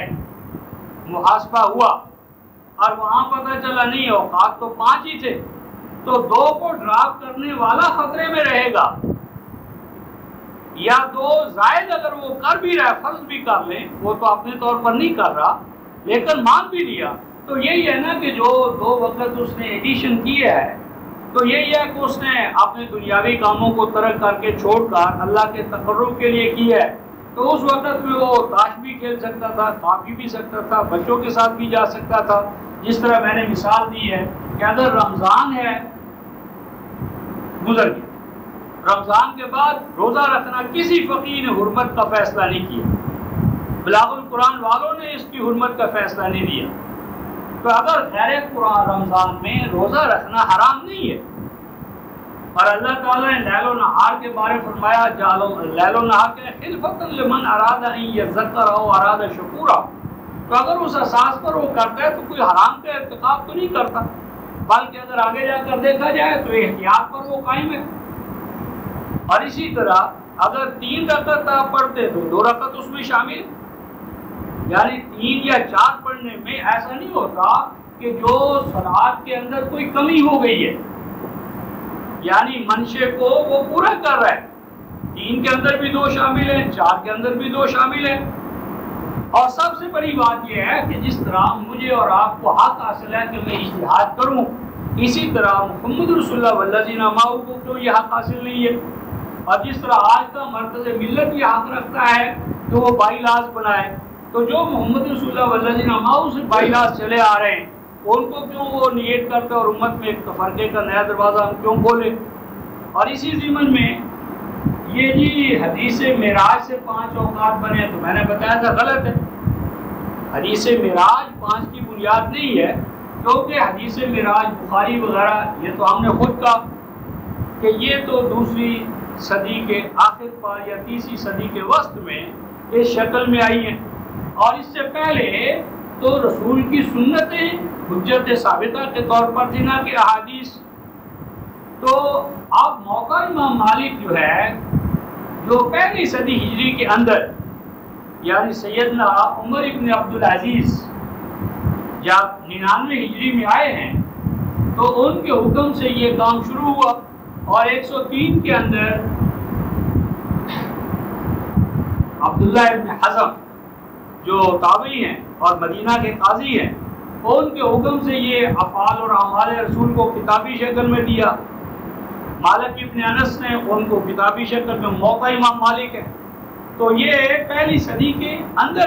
محاسبہ ہوا اور وہاں پتہ چلا نہیں اوقات تو 5 ہی تھے، تو 2 کو ڈراپ کرنے والا خطرے میں رہے گا، یا 2 زائد اگر وہ کر بھی رہا ہے، فرض بھی کر لیں، وہ تو اپنے طور پر نہیں کر رہا لیکن مان بھی لیا، تو یہی ہے نا کہ جو 2 وقت اس نے ایڈیشن کیا ہے تو یہی ہے کہ اس نے اپنے دنیاوی کاموں کو ترک کر کے چھوڑ کر اللہ کے تقرب کے لیے کیا ہے۔ تو اس وقت میں وہ تاش بھی کھیل سکتا تھا، کھا بھی سکتا تھا، بچوں کے ساتھ بھی جا سکتا تھا، جس طرح میں نے مثال دی ہے کہ اگر رمضان ہے گزر گیا، رمضان کے بعد روزہ رکھنا کسی فقیر نے حرمت کا فیصلہ نہیں کیا، بلاغ القرآن والوں نے اس کی حرمت کا فیصلہ نہیں دیا۔ تو اگر غیر قرآن رمضان میں روزہ رکھنا حرام نہیں ہے، اور اللہ تعالیٰ نے لیل و نہار کے بارے فرمایا لیل و نہار کے خلفۃ لمن اراد ان یذکر او اراد شکورا، تو اگر اس اساس پر وہ کرتا ہے تو کوئی حرام کا ارتکاب تو نہیں کرتا، بلکہ اگر آگے جا کر دیکھا جائے تو احتیاط پر وہ قائم ہے۔ اور اسی طرح اگر 3 رکعت آپ پڑھتے تو 2 رکعت اس میں شامل، یعنی 3 یا 4 پڑھنے میں ایسا نہیں ہوتا کہ جو صلاۃ کے اندر کوئی کمی ہو گئی ہے، یعنی منشے کو وہ پورا کر رہا ہے، 3 کے اندر بھی 2 شامل ہیں، 4 کے اندر بھی 2 شامل ہیں، اور سب سے بڑی بات یہ ہے کہ جس طرح مجھے اور آپ کو حق حاصل ہے کہ میں اجتہاد کروں، اسی طرح محمد رسول اللہ والذین معہ کو تو یہ حق حاصل نہیں ہے۔ اور جس طرح آج کا مرکز ملت یہ حق رکھتا ہے کہ وہ بائی لاز بنائے، تو جو محمد رسول اللہ والذین معہ سے بائی لاز چلے آ رہے ہیں ان کو کیوں وہ نیت کرتے اور امت میں ایک تفرقے کا نیا دروازہ ہم کیوں کھولے؟ اور اسی ضمن میں یہ جی حدیث معراج سے 5 اوقات بنے، تو میں نے بتایا تھا غلط ہے۔ حدیث معراج 5 کی بنیاد نہیں ہے، کیونکہ حدیث معراج بخاری وغیرہ یہ تو ہم نے خود کہا کہ یہ تو 2ری صدی کے آخر پر یا 3ری صدی کے وسط میں اس شکل میں آئی ہیں، اور اس سے پہلے تو رسول کی سنتیں حجت ثابتہ کے طور پر تھی نہ کہ احادیث۔ تو اب موقع امام مالک جو ہے، جو 1 صدی ہجری کے اندر یعنی سیدنا عمر ابن عبدالعزیز جب 99 ہجری میں آئے ہیں تو ان کے حکم سے یہ کام شروع ہوا، اور 103 کے اندر عبداللہ ابن حزم جو تابعی ہیں اور مدینہ کے قاضی ہیں، ان کے حکم سے یہ افعال اور اعمال رسول کو کتابی شکل میں دیا۔ مالک ابن انس نے ان کو کتابی شکل میں، موقع امام مالک ہے، تو یہ 1 صدی کے اندر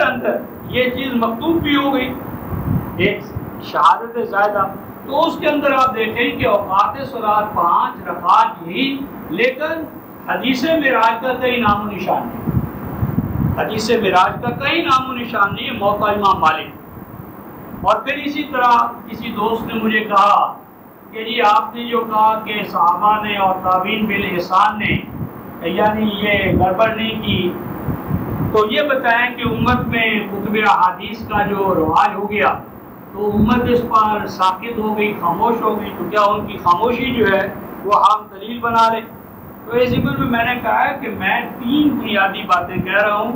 یہ چیز مکتوب بھی ہو گئی، ایک شہادت زائدہ۔ تو اس کے اندر آپ دیکھیں کہ اوقات صلاۃ 5 رکعات یہی، لیکن حدیث معراج کا کئی نام و نشان نہیں، حدیث معراج کا کئی نام و نشان نہیں ہے، موقع امام مالک۔ اور پھر اسی طرح کسی دوست نے مجھے کہا کہ جی آپ نے جو کہا کہ صحابہ نے اور تابعین بالاحسان نے یعنی یہ گڑبڑ نہیں کی، تو یہ بتائیں کہ امت میں کتب احادیث کا جو رواج ہو گیا تو امت اس پر ساکت ہو گئی، خاموش ہو گئی، تو کیا ان کی خاموشی جو ہے وہ ہم دلیل بنا لیں؟ تو اس ضمن میں نے کہا ہے کہ میں 3 بنیادی باتیں کہہ رہا ہوں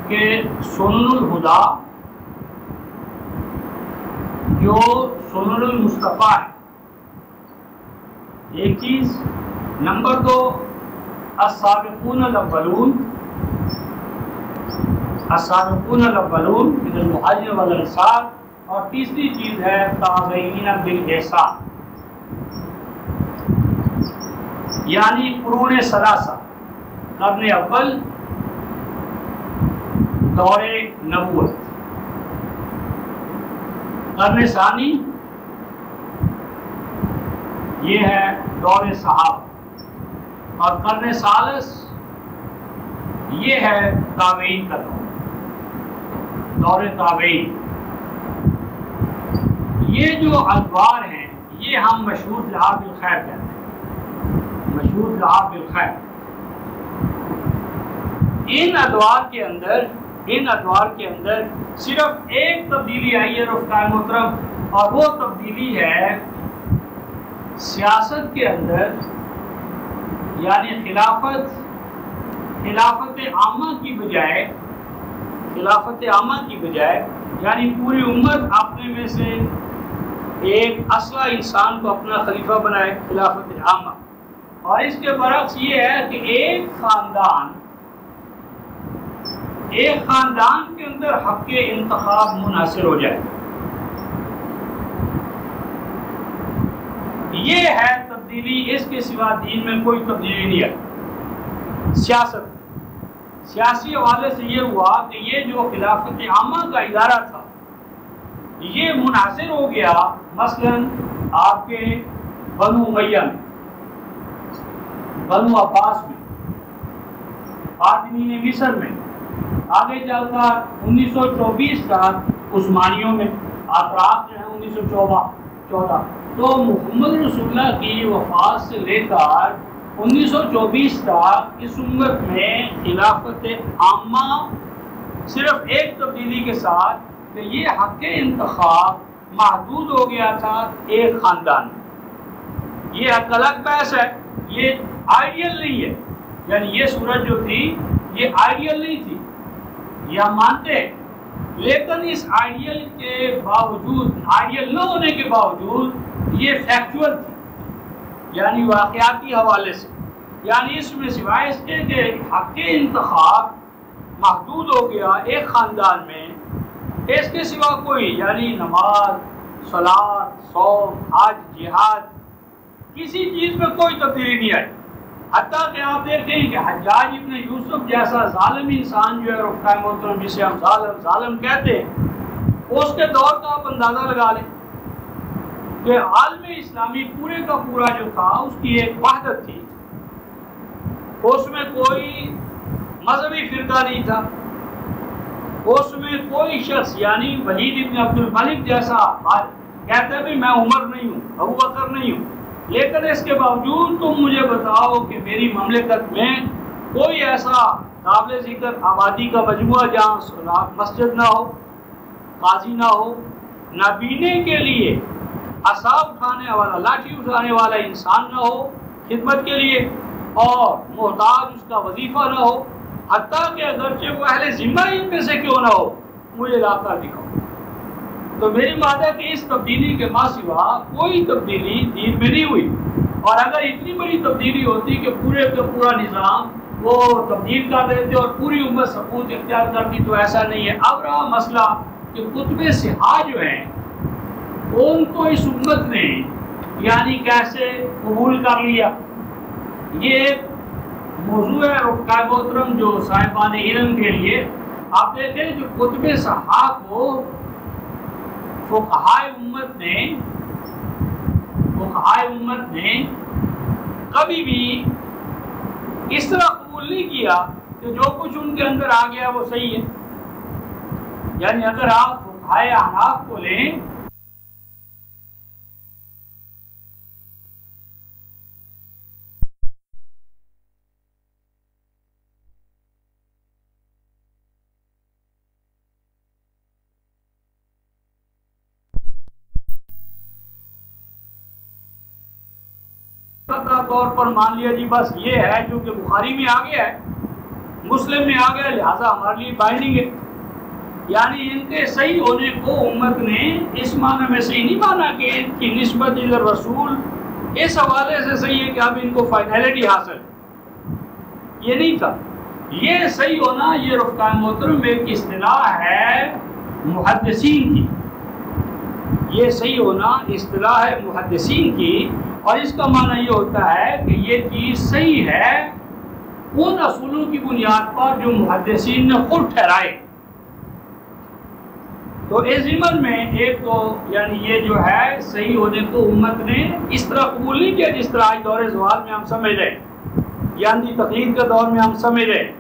کہ سنن الہدیٰ جو سنن المصطفیٰ ہے ایک چیز، نمبر 2 السابقون الاولون من المہاجرین والانصار، اور تیسری چیز ہے تابعین بالاحسان، یعنی قرون ثلاثہ، قرن اول دور نبوت، قرن ثانی یہ ہے دور صحابہ، اور قرن ثالث یہ ہے تابعین کا دور تابعین۔ یہ جو ادوار ہیں یہ ہم مشہود لہا بالخیر کہتے ہیں، مشہود لہا بالخیر۔ ان ادوار کے اندر صرف ایک تبدیلی آئی ہے رفقائے محترم، اور وہ تبدیلی ہے سیاست کے اندر، یعنی خلافت عامہ کی بجائے یعنی پوری امت اپنے میں سے ایک اصلہ انسان کو اپنا خلیفہ بنائے، خلافت عامہ۔ اور اس کے برعکس یہ ہے کہ ایک خاندان کے اندر حق انتخاب منحصر ہو جائے۔ یہ ہے تبدیلی، اس کے سوا دین میں کوئی تبدیلی نہیں ہے۔ سیاسی حوالے سے یہ ہوا کہ یہ جو خلافت عامہ کا ادارہ تھا یہ منحصر ہو گیا مثلا آپ کے بنو امیہ میں، بنو عباس میں، فاطمین مصر میں، آگے چل کر 1924 تک عثمانیوں میں، اطراف جو ہے 1914۔ تو محمد رسول اللہ کی وفات سے لے کر 1924 تک اس امت میں خلافت عامہ صرف ایک تبدیلی کے ساتھ کہ یہ حق انتخاب محدود ہو گیا تھا ایک خاندان میں۔ یہ ایک الگ بحث ہے، یہ آئیڈیل نہیں ہے، یعنی یہ صورت جو تھی یہ آئیڈیل نہیں تھی، یہ ہم مانتے ہیں، لیکن اس آئیڈیل کے باوجود، آئیڈیل نہ ہونے کے باوجود یہ فیکچول تھی، یعنی واقعاتی حوالے سے، یعنی اس میں سوائے اس کے کہ حق انتخاب محدود ہو گیا ایک خاندان میں، اس کے سوا کوئی یعنی نماز، صلاۃ، صوم، حج، جہاد، کسی چیز میں کوئی تبدیلی نہیں آئی۔ حتیٰ کہ آپ دیکھیں کہ حجاج ابن یوسف جیسا ظالم انسان جو ہے رفقائے محترم، جسے ہم ظالم کہتے ہیں، اس کے دور کا آپ اندازہ لگا لیں کہ عالم اسلامی پورے کا پورا جو تھا اس کی ایک وحدت تھی، اس میں کوئی مذہبی فرقہ نہیں تھا، اس میں کوئی شخص یعنی ولید ابن عبد الملک جیسا کہتے ہیں میں عمر نہیں ہوں، ابو بکر نہیں ہوں، لیکن اس کے باوجود تم مجھے بتاؤ کہ میری مملکت میں کوئی ایسا قابل ذکر آبادی کا مجموعہ جہاں مسجد نہ ہو، قاضی نہ ہو، نابینے کے لیے عصا اٹھانے والا، لاٹھی اٹھانے والا انسان نہ ہو خدمت کے لیے، اور محتاج اس کا وظیفہ نہ ہو، حتیٰ کہ اگرچہ وہ اہل ذمہ ان میں سے کیوں نہ ہو، مجھے لا کر دکھاؤ۔ تو میری بات ہے کہ اس تبدیلی کے ماں سوا کوئی تبدیلی دین میں نہیں ہوئی، اور اگر اتنی بڑی تبدیلی ہوتی کہ پورے کا پورا نظام وہ تبدیل کر دیتے اور پوری امت سکوت اختیار کرتی، تو ایسا نہیں ہے۔ اب رہا مسئلہ کہ کتب صحاح جو ہیں ان کو اس امت نے یعنی کیسے قبول کر لیا، یہ ایک موضوع ہے رفقائے محترم جو صاحبان علم کے لیے۔ آپ دیکھیں جو کتب صحاح کو فقہائے امت نے کبھی بھی اس طرح قبول نہیں کیا کہ جو کچھ ان کے اندر آ گیا وہ صحیح ہے۔ یعنی اگر آپ فقہائے احناف کو لیں، طور پر مان لیا جی بس یہ ہے جو کہ بخاری میں آ گیا ہے، مسلم میں آ گیا، لہذا ہمارے لیے بائنڈنگ ہے۔ یعنی ان کے صحیح ہونے کو امت نے اس معنی میں صحیح نہیں مانا کہ ان کی نسبت رسول اس حوالے سے صحیح ہے کہ اب ان کو فائنلٹی حاصل، یہ نہیں تھا۔ یہ صحیح ہونا یہ رفقائے محترم ایک اصطلاح ہے محدثین کی، یہ صحیح ہونا اصطلاح ہے محدثین کی، اور اس کا معنی یہ ہوتا ہے کہ یہ چیز صحیح ہے ان اصولوں کی بنیاد پر جو محدثین نے خود ٹھہرائے۔ تو اس ضمن میں ایک تو یعنی یہ جو ہے صحیح ہونے کو امت نے اس طرح قبول نہیں کیا جس طرح آج دور زوال میں ہم سمجھ رہے ہیں، یعنی تقلید کے دور میں ہم سمجھ رہے ہیں۔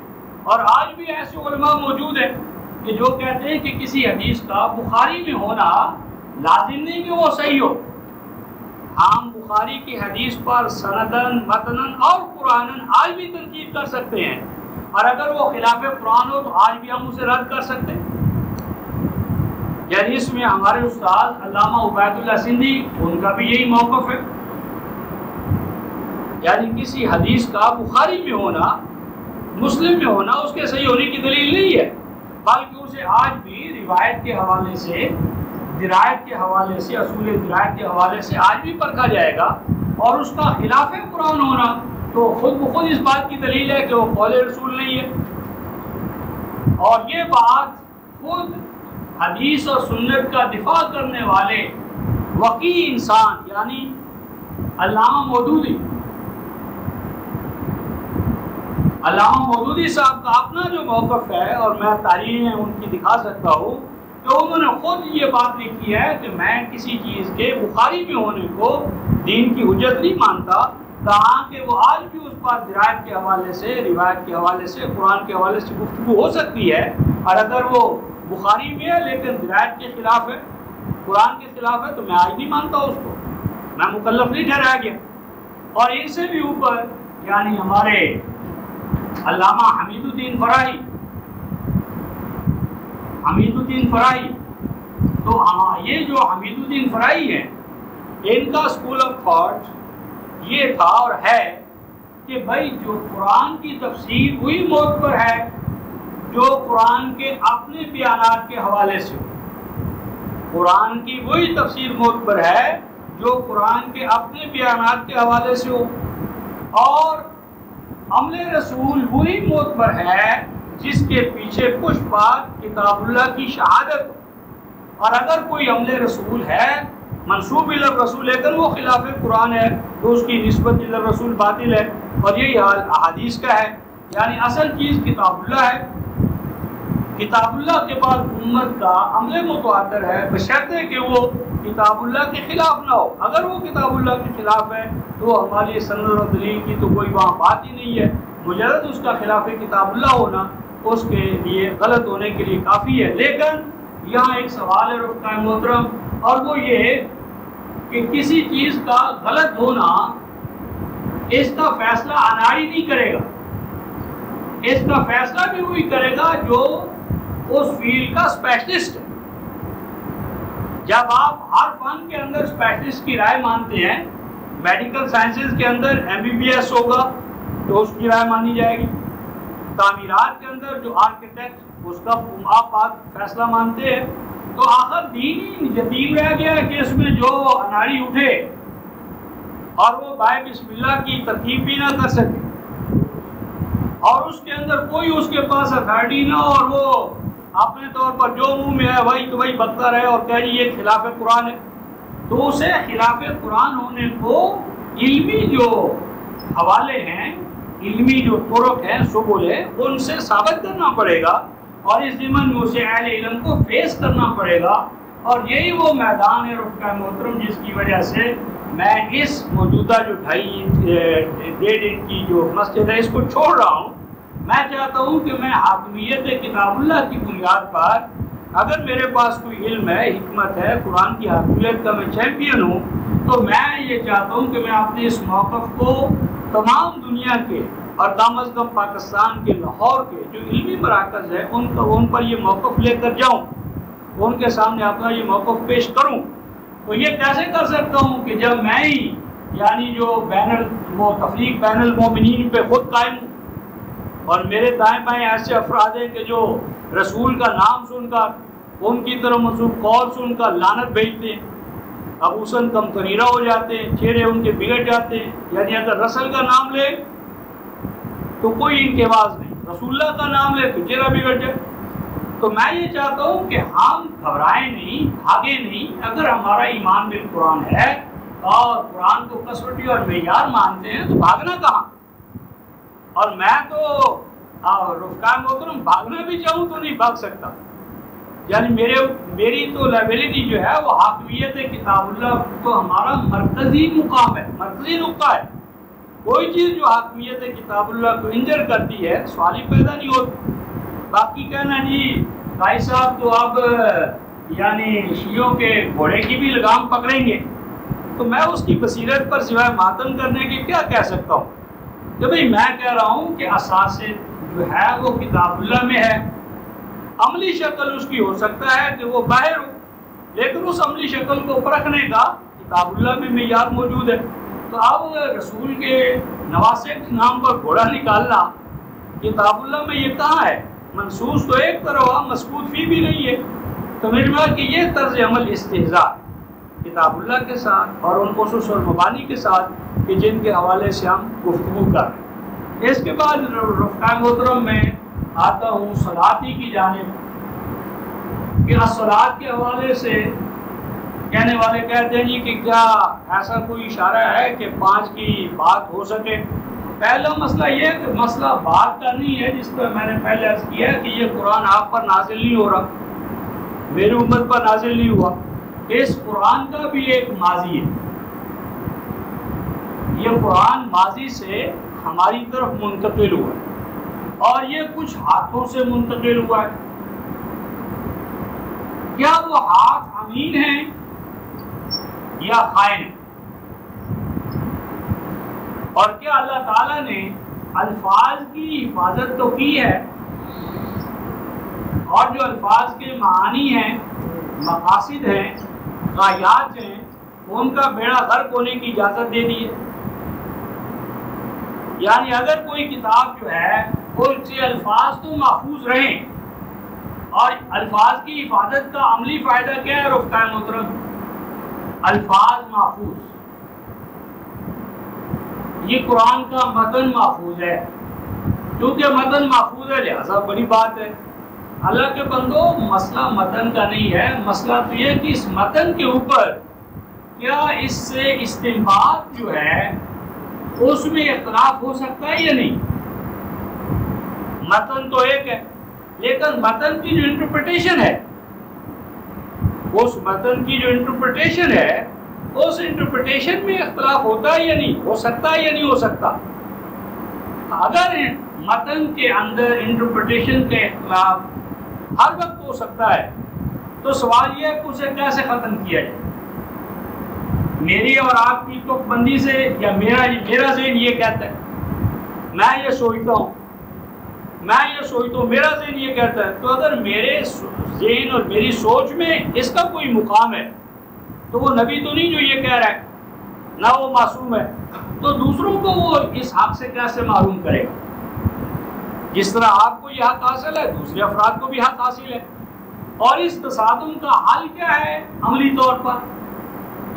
اور آج بھی ایسے علماء موجود ہیں کہ جو کہتے ہیں کہ کسی حدیث کا بخاری میں ہونا لازم نہیں کہ وہ صحیح ہو، ہم بخاری کی حدیث پر سندن، متنن اور قرآنن آج بھی تنقید کر سکتے ہیں، اور اگر وہ خلاف قرآن ہو تو آج بھی ہم اسے رد کر سکتے ہیں۔ یعنی اس میں ہمارے استاد علامہ عبید اللہ سندھی ان کا بھی یہی موقف ہے، یعنی کسی حدیث کا بخاری میں ہونا، مسلم میں ہونا اس کے صحیح ہونے کی دلیل نہیں ہے، بلکہ اسے آج بھی روایت کے حوالے سے، درایت کے حوالے سے، اصول درایت کے حوالے سے آج بھی پرکھا جائے گا، اور اس کا خلاف قرآن ہونا تو خود بخود اس بات کی دلیل ہے کہ وہ قول رسول نہیں ہے۔ اور یہ بات خود حدیث اور سنت کا دفاع کرنے والے وقی انسان یعنی علامہ مودودی صاحب کا اپنا جو موقف ہے، اور میں تاریخیں ان کی دکھا سکتا ہوں کہ انہوں نے خود یہ بات لکھی ہے کہ میں کسی چیز کے بخاری میں ہونے کو دین کی حجت نہیں مانتا، کہاں کہ وہ آج بھی اس پر درایت کے حوالے سے، روایت کے حوالے سے، قرآن کے حوالے سے گفتگو ہو سکتی ہے، اور اگر وہ بخاری میں ہے لیکن درایت کے خلاف ہے، قرآن کے خلاف ہے، تو میں آج نہیں مانتا اس کو، میں مکلف نہیں ٹھہرایا گیا۔ اور ان سے بھی اوپر یعنی ہمارے علامہ حمید الدین فرائی، تو یہ جو حمید الدین فرائی ہیں، ان کا اسکول آف تھاٹ یہ تھا اور ہے کہ بھائی جو قرآن کی تفسیر وہی موت پر ہے جو قرآن کے اپنے بیانات کے حوالے سے ہو، قرآن کی وہی تفسیر موت پر ہے جو قرآن کے اپنے بیانات کے حوالے سے ہو، اور عمل رسول وہی موت پر ہے جس کے پیچھے پشت پاک کتاب اللہ کی شہادت ہو۔ اور اگر کوئی عمل رسول ہے منسوب الی الرسول لیکن وہ خلاف قرآن ہے تو اس کی نسبت الی الرسول باطل ہے، اور یہی حال احادیث کا ہے۔ یعنی اصل چیز کتاب اللہ ہے، کتاب اللہ کے بعد امت کا عمل متواتر ہے بشرطے کہ وہ کتاب اللہ کے خلاف نہ ہو۔ اگر وہ کتاب اللہ کے خلاف ہے تو ہماری سند و دلیل کی تو کوئی وہاں بات ہی نہیں ہے، مجرد اس کا خلاف کتاب اللہ ہونا اس کے لیے غلط ہونے کے لیے کافی ہے۔ لیکن یہاں ایک سوال ہے رفقائے محترم، اور وہ یہ کہ کسی چیز کا غلط ہونا اس کا فیصلہ اناڑی نہیں کرے گا، اس کا فیصلہ بھی وہی کرے گا جو اس فیلڈ کا اسپیشلسٹ ہے۔ جب آپ ہر فن کے اندر اسپیشلسٹ کی رائے مانتے ہیں، میڈیکل سائنسز کے اندر MBBS ہوگا تو اس کی رائے مانی جائے گی، تعمیرات کے اندر جو آرکیٹیکٹ اس کا آپ فیصلہ مانتے ہیں، تو آخر دین یتیم رہ گیا کہ اس میں جو اناڑی اٹھے اور وہ بائے بسم اللہ کی ترکیب بھی نہ کر سکے اور اس کے اندر کوئی اس کے پاس اتھارٹی نہ، اور وہ اپنے طور پر جو منہ میں ہے وہی تو وہی بکتا رہے اور کہہ یہ خلاف قرآن ہے، تو اسے خلاف قرآن ہونے کو علمی جو حوالے ہیں، علمی جو طرق ہیں، سبل ہے، ان سے ثابت کرنا پڑے گا، اور اس ضمن میں اسے اہل علم کو فیس کرنا پڑے گا۔ اور یہی وہ میدان ہے رفقائے محترم جس کی وجہ سے میں اس موجودہ جو 2.5 انچ کی جو مسجد ہے اس کو چھوڑ رہا ہوں۔ میں چاہتا ہوں کہ میں حاکمیت کتاب اللہ کی بنیاد پر، اگر میرے پاس کوئی علم ہے، حکمت ہے، قرآن کی حاکمیت کا میں چیمپئن ہوں، تو میں یہ چاہتا ہوں کہ میں اپنے اس موقف کو تمام دنیا کے اور کم از کم پاکستان کے لاہور کے جو علمی مراکز ہیں ان پر یہ موقف لے کر جاؤں، ان کے سامنے اپنا یہ موقف پیش کروں۔ تو یہ کیسے کر سکتا ہوں کہ جب میں ہی یعنی جو تفریق بین المومنین پہ خود قائم ہوں، اور میرے دائیں بائیں ایسے افراد ہیں کہ جو رسول کا نام سن کر ان کی طرف منسوب قول سن کر لعنت بھیجتے ہیں، ابوسن کم تنیرہ ہو جاتے ہیں، چہرے ان کے بگڑ جاتے ہیں۔ یعنی اگر رسول کا نام لے تو کوئی ان کے باز نہیں، رسول اللہ کا نام لے تو چہرہ بگڑ جائے۔ تو میں یہ چاہتا ہوں کہ ہم گھبرائیں نہیں، بھاگے نہیں۔ اگر ہمارا ایمان بالقرآن ہے اور قرآن کو کسوٹی اور معیار مانتے ہیں تو بھاگنا کہاں؟ اور میں تو رفقائے محترم بھاگنا بھی چاہوں تو نہیں بھاگ سکتا۔ یعنی میری تو لائبلٹی جو ہے وہ حاکمیت کتاب اللہ تو ہمارا مرکزی مقام ہے، مرکزی نقطہ ہے۔ کوئی چیز جو حاکمیت کتاب اللہ کو انجر کرتی ہے سوال ہی پیدا نہیں ہوتا۔ باقی کہنا جی بھائی صاحب تو اب یعنی شیعوں کے گھوڑے کی بھی لگام پکڑیں گے، تو میں اس کی بصیرت پر سوائے ماتم کرنے کی کیا کہہ سکتا ہوں کہ بھئی میں کہہ رہا ہوں کہ اساس جو ہے وہ کتاب اللہ میں ہے۔ عملی شکل اس کی ہو سکتا ہے کہ وہ باہر ہو، لیکن اس عملی شکل کو پرکھنے کا کتاب اللہ میں معیار موجود ہے۔ تو اب رسول کے نواسے کے نام پر گھوڑا نکالنا کتاب اللہ میں یہ کہاں ہے؟ منصوص تو ایک طرح ہوا، مسکوت فی بھی نہیں ہے۔ تو میرے بات کہ یہ طرز عمل استہزاء کتاب اللہ کے ساتھ اور ان اسس اور مبانی کے ساتھ کہ جن کے حوالے سے ہم گفتگو کر رہے ہیں۔ اس کے بعد رفقائے محترم میں آتا ہوں صلاتی کی جانب کہ الصلاۃ کے حوالے سے کہنے والے کہتے ہیں جی کہ کیا ایسا کوئی اشارہ ہے کہ 5 کی بات ہو سکے؟ پہلا مسئلہ یہ ہے کہ مسئلہ بات کا نہیں ہے، جس پر میں نے پہلے عرض کیا کہ یہ قرآن آپ پر نازل نہیں ہو رہا، میری امت پر نازل نہیں ہوا۔ اس قرآن کا بھی ایک ماضی ہے، یہ قرآن ماضی سے ہماری طرف منتقل ہوا ہے اور یہ کچھ ہاتھوں سے منتقل ہوا ہے۔ کیا وہ ہاتھ امین ہیں یا خائن ہیں؟ اور کیا اللہ تعالیٰ نے الفاظ کی حفاظت تو کی ہے اور جو الفاظ کے معانی ہیں، مقاصد ہیں، غایات ہیں، ان کا بیڑا غرق ہونے کی اجازت دے دی ہے؟ یعنی اگر کوئی کتاب جو ہے ان سے الفاظ تو محفوظ رہیں، اور الفاظ کی حفاظت کا عملی فائدہ کیا ہے رفقائے محترم؟ الفاظ محفوظ، یہ قرآن کا متن محفوظ ہے، کیونکہ متن محفوظ ہے لہذا بڑی بات ہے۔ اللہ کے بندو مسئلہ متن کا نہیں ہے، مسئلہ تو یہ کہ اس متن کے اوپر کیا اس سے استنباط جو ہے اس میں اختلاف ہو سکتا ہے یا نہیں۔ متن تو ایک ہے، لیکن متن کی جو انٹرپریٹیشن ہے، اس متن کی جو انٹرپریٹیشن ہے، اس انٹرپریٹیشن میں اختلاف ہوتا ہے یا نہیں، ہو سکتا ہے یا نہیں ہو سکتا۔ اگر متن کے اندر انٹرپریٹیشن کے اختلاف ہر وقت ہو سکتا ہے تو سوال یہ ہے کہ اسے کیسے ختم کیا جائے۔ میری اور آپ کی تک بندی سے یا میرا ذہن یہ کہتا ہے، میں یہ سوچتا ہوں، میرا ذہن یہ کہتا ہے، تو اگر میرے ذہن اور میری سوچ میں اس کا کوئی مقام ہے تو وہ نبی تو نہیں جو یہ کہہ رہا ہے، نہ وہ معصوم ہے، تو دوسروں کو وہ اس حق سے کیسے معلوم کرے گا؟ جس طرح آپ کو یہ حق حاصل ہے، دوسرے افراد کو بھی حق حاصل ہے۔ اور اس تصادم کا حل کیا ہے عملی طور پر؟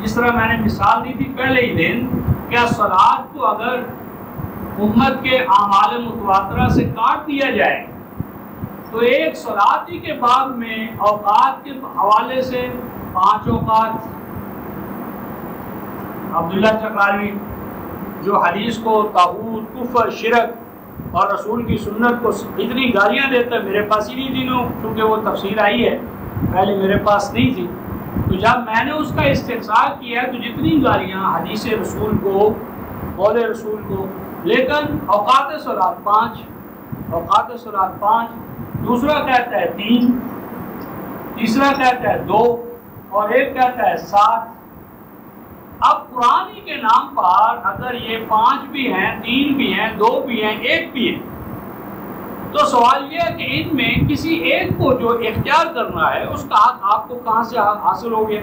جس طرح میں نے مثال دی تھی پہلے ہی دن، کیا صلاۃ کو اگر امت کے اعمال متواترہ سے کاٹ دیا جائے تو ایک صلاۃ ہی کے باب میں اوقات کے حوالے سے 5 اوقات، عبداللہ چکاروی جو حدیث کو طاغوت، کفر، شرک اور رسول کی سنت کو اتنی گالیاں دیتا ہے، میرے پاس ہی نہیں دنوں چونکہ وہ تفسیر آئی ہے، پہلے میرے پاس نہیں تھی، تو جب میں نے اس کا استحصال کیا تو جتنی گالیاں حدیث رسول کو، قول رسول کو، لیکن اوقات صلاۃ 5، اوقات صلاۃ 5، دوسرا کہتا ہے 3، تیسرا کہتا ہے 2 اور ایک کہتا ہے 7۔ اب قرآن ہی کے نام پر اگر یہ 5 بھی ہیں، 3 بھی ہیں، 2 بھی ہیں، 1 بھی ہے، تو سوال یہ ہے کہ ان میں کسی ایک کو جو اختیار کرنا ہے اس کا حق آپ کو کہاں سے حاصل ہو گیا؟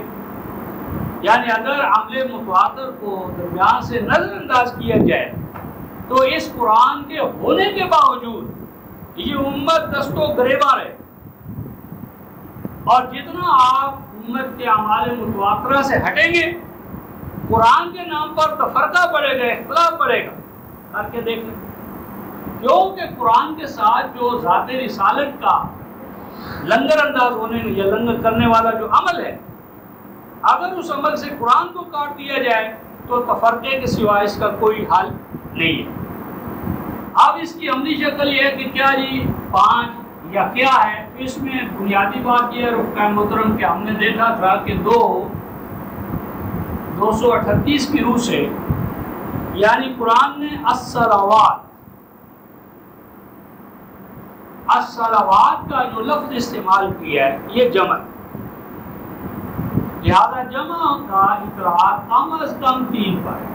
یعنی اگر عمل متواتر کو درمیان سے نظر انداز کیا جائے تو اس قرآن کے ہونے کے باوجود یہ امت دست و گریباں رہے، اور جتنا آپ امت کے اعمال متواترہ سے ہٹیں گے قرآن کے نام پر تفرقہ بڑھے گا، اختلاف بڑھے گا۔ کر کے دیکھ لیں، کیونکہ قرآن کے ساتھ جو ذات رسالت کا لنگر انداز ہونے یا لنگر کرنے والا جو عمل ہے، اگر اس عمل سے قرآن کو کاٹ دیا جائے تو تفرقے کے سوا اس کا کوئی حل نہیں ہے۔ اب اس کی عملی شکل یہ ہے کہ کیا جی 5 یا کیا ہے؟ اس میں بنیادی بات یہ ہے رفقۂ محترم کہ ہم نے دیکھا تھا کہ 238 کی روح سے، یعنی قرآن نے الصلوات کا جو لفظ استعمال کیا ہے یہ جمع، لہذا جمع کا اطلاق کم از کم 3 پر ہے،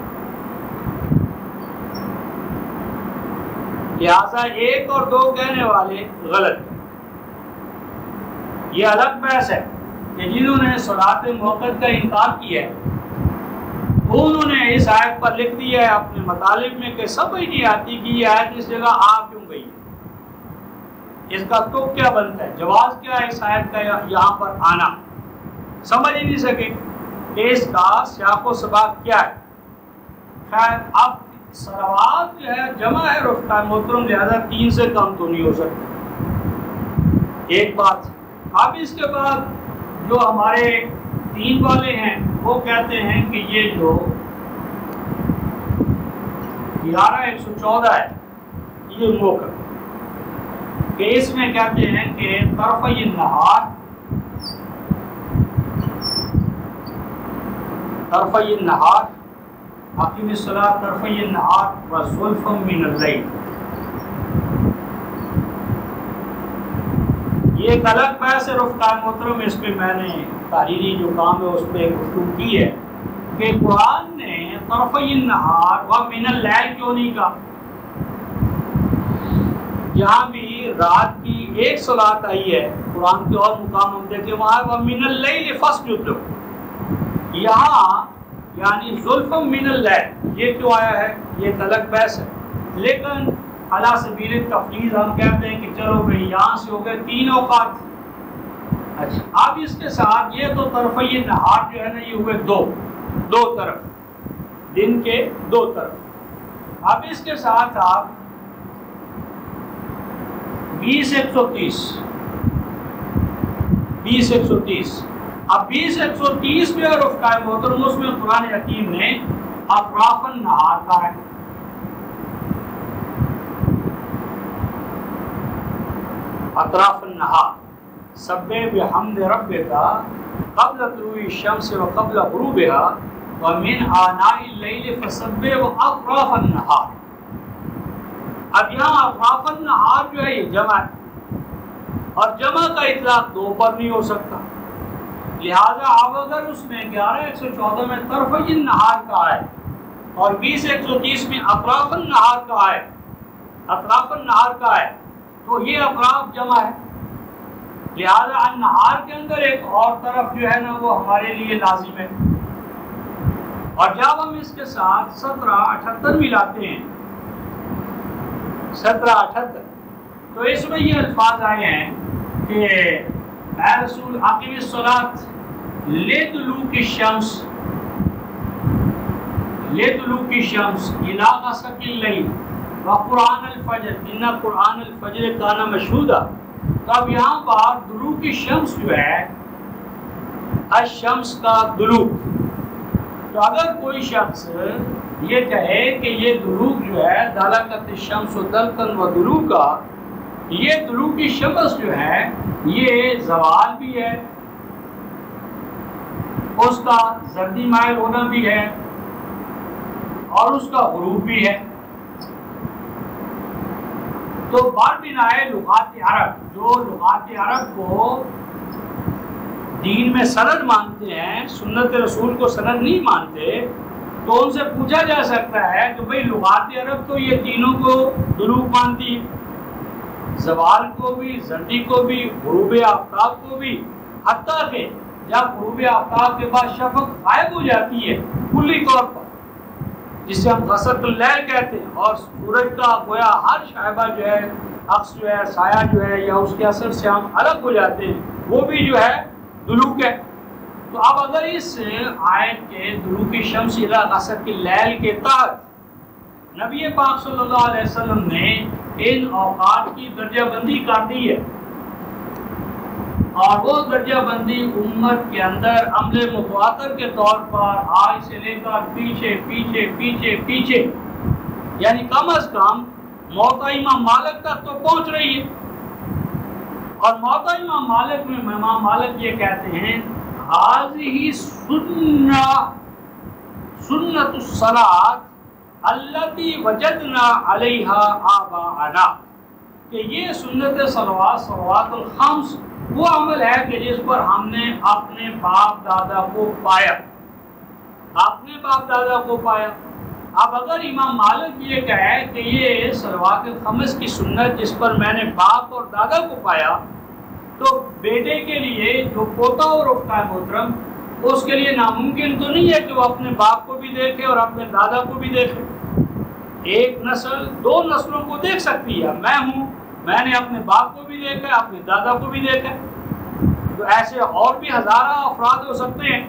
لہذا 1 اور 2 کہنے والے غلط ہیں۔ یہ الگ بحث ہے کہ جنہوں نے صلاۃ موقت کا انکار کیا ہے انہوں نے اس آیت پر لکھ دیا ہے اپنے مطالب میں کہ سمجھ نہیں آتی کہ یہ آیت اس جگہ آ کیوں گئی ہے، اس کا تو کیا بنتا ہے، جواز کیا ہے اس آیت کا یہاں پر آنا، سمجھ ہی نہیں سکے کہ اس کا سیاق و سباق کیا ہے۔ خیر، اب صلوات جو ہے جمع ہے رفقۂ محترم، لہذا 3 سے کم تو نہیں ہو سکتا، ایک بات۔ اب اس کے بعد جو ہمارے 3 والے ہیں وہ کہتے ہیں کہ یہ جو 11-114 ہے یہ موقع کہ اس میں کہتے ہیں کہ طرفی النہار اقیم الصلاۃ طرفی النہار وزلفا من اللیل، یہ ایک الگ بحث ہے رفقۂ محترم، اس پہ میں نے تحریری جو کام ہے اس پہ گفتگو کی ہے کہ قرآن نے طرفی النہار و من اللیل کیوں نہیں کہا؟ جہاں بھی رات کی ایک صلاۃ آئی ہے قرآن کے اور مقام ہم دیکھیں وہاں و من اللیل فاسجد، یہاں یعنی زلفا من اللیل یہ کیوں آیا ہے؟ یہ ایک الگ بحث ہے، لیکن علی سبیل التفریض ہم کہتے ہیں کہ چلو بھئی یہاں سے ہو گئے 3 اوقات۔ اچھا، اب اس کے ساتھ یہ تو طرفی نہار جو ہے نا یہ ہوئے دو طرف، دن کے 2 طرف۔ اب اس کے ساتھ آپ 20-130 20-130. اب 20-130 میں اور افقائے محترم اس میں قرآن حکیم نے اطراف النہار کہا ہے. اطراف النہار سبح بحمد ربک قبل طلوع الشمس وقبل غروبها ومن آناء اللیل فسبح واطراف النہار. اب یہاں اطراف النہار جو ہے یہ جمع ہے اور جمع کا اطلاق دو پر نہیں ہو سکتا، لہذا اب اگر اس میں 11-114 میں طرفی النہار کا ہے اور 20-130 میں اطراف النہار کا ہے، اطراف النہار کا ہے تو یہ اطراف جمع ہے، لہذا النہار کے اندر ایک اور طرف جو ہے نا وہ ہمارے لیے لازم ہے. اور جب ہم اس کے ساتھ 17-78 ملاتے ہیں 17-78 تو اس میں یہ الفاظ آئے ہیں کہ اے رسول اقیم الصلاۃ لطلوع الشمس الی غسق اللیل وقرآن الفجر ان قرآن الفجر کان مشہودا. تو اب یہاں پر طلوع الشمس جو ہے الشمس کا طلوع، تو اگر کوئی شخص یہ کہے کہ یہ طلوع جو ہے دلکت الشمس دلکن و طلوع کا، یہ طلوع کی شمس جو ہے یہ زوال بھی ہے، اس کا زردی مائل ہونا بھی ہے اور اس کا غروب بھی ہے. تو باربنائے لغات عرب، جو لغات عرب کو دین میں سند مانتے ہیں، سنت رسول کو سند نہیں مانتے، تو ان سے پوچھا جا سکتا ہے کہ بھئی لغات عرب تو یہ تینوں کو طلوع مانتی ہے، زوال کو بھی، زردی کو بھی، غروب آفتاب کو بھی، حتیٰ کہ جب غروب آفتاب کے بعد شفق غائب ہو جاتی ہے کلی طور پر، جسے ہم غسق اللیل کہتے ہیں، اور سورج کا گویا ہر شائبہ جو ہے، عکس جو ہے، سایہ جو ہے یا اس کے اثر سے ہم الگ ہو جاتے ہیں، وہ بھی جو ہے طلوع ہے. تو اب اگر اس آیت کے طلوع کی شمس الی غسق اللیل کے تحت نبی پاک صلی اللہ علیہ وسلم نے ان اوقات کی درجہ بندی کر دی ہے، اور وہ درجہ بندی امت کے اندر عمل متواتر کے طور پر آج سے لے کر پیچھے پیچھے پیچھے پیچھے، یعنی کم از کم موطا امام مالک تک تو پہنچ رہی ہے. اور موطا امام مالک میں امام مالک یہ کہتے ہیں هذه سنت الصلاۃ التي وجدنا علیها آباءنا، کہ یہ سنت صلوات الخمس وہ عمل ہے کہ جس پر ہم نے اپنے باپ دادا کو پایا، اپنے باپ دادا کو پایا. اب اگر امام مالک یہ کہے کہ یہ صلوات الخمس کی سنت جس پر میں نے باپ اور دادا کو پایا، تو بیٹے کے لیے جو پوتا اور افقائے محترم، اس کے لیے ناممکن تو نہیں ہے کہ وہ اپنے باپ کو بھی دیکھے اور اپنے دادا کو بھی دیکھے. ایک نسل دو نسلوں کو دیکھ سکتی ہے. میں ہوں، میں نے اپنے باپ کو بھی دیکھا، اپنے دادا کو بھی دیکھا، تو ایسے اور بھی ہزارہ افراد ہو سکتے ہیں.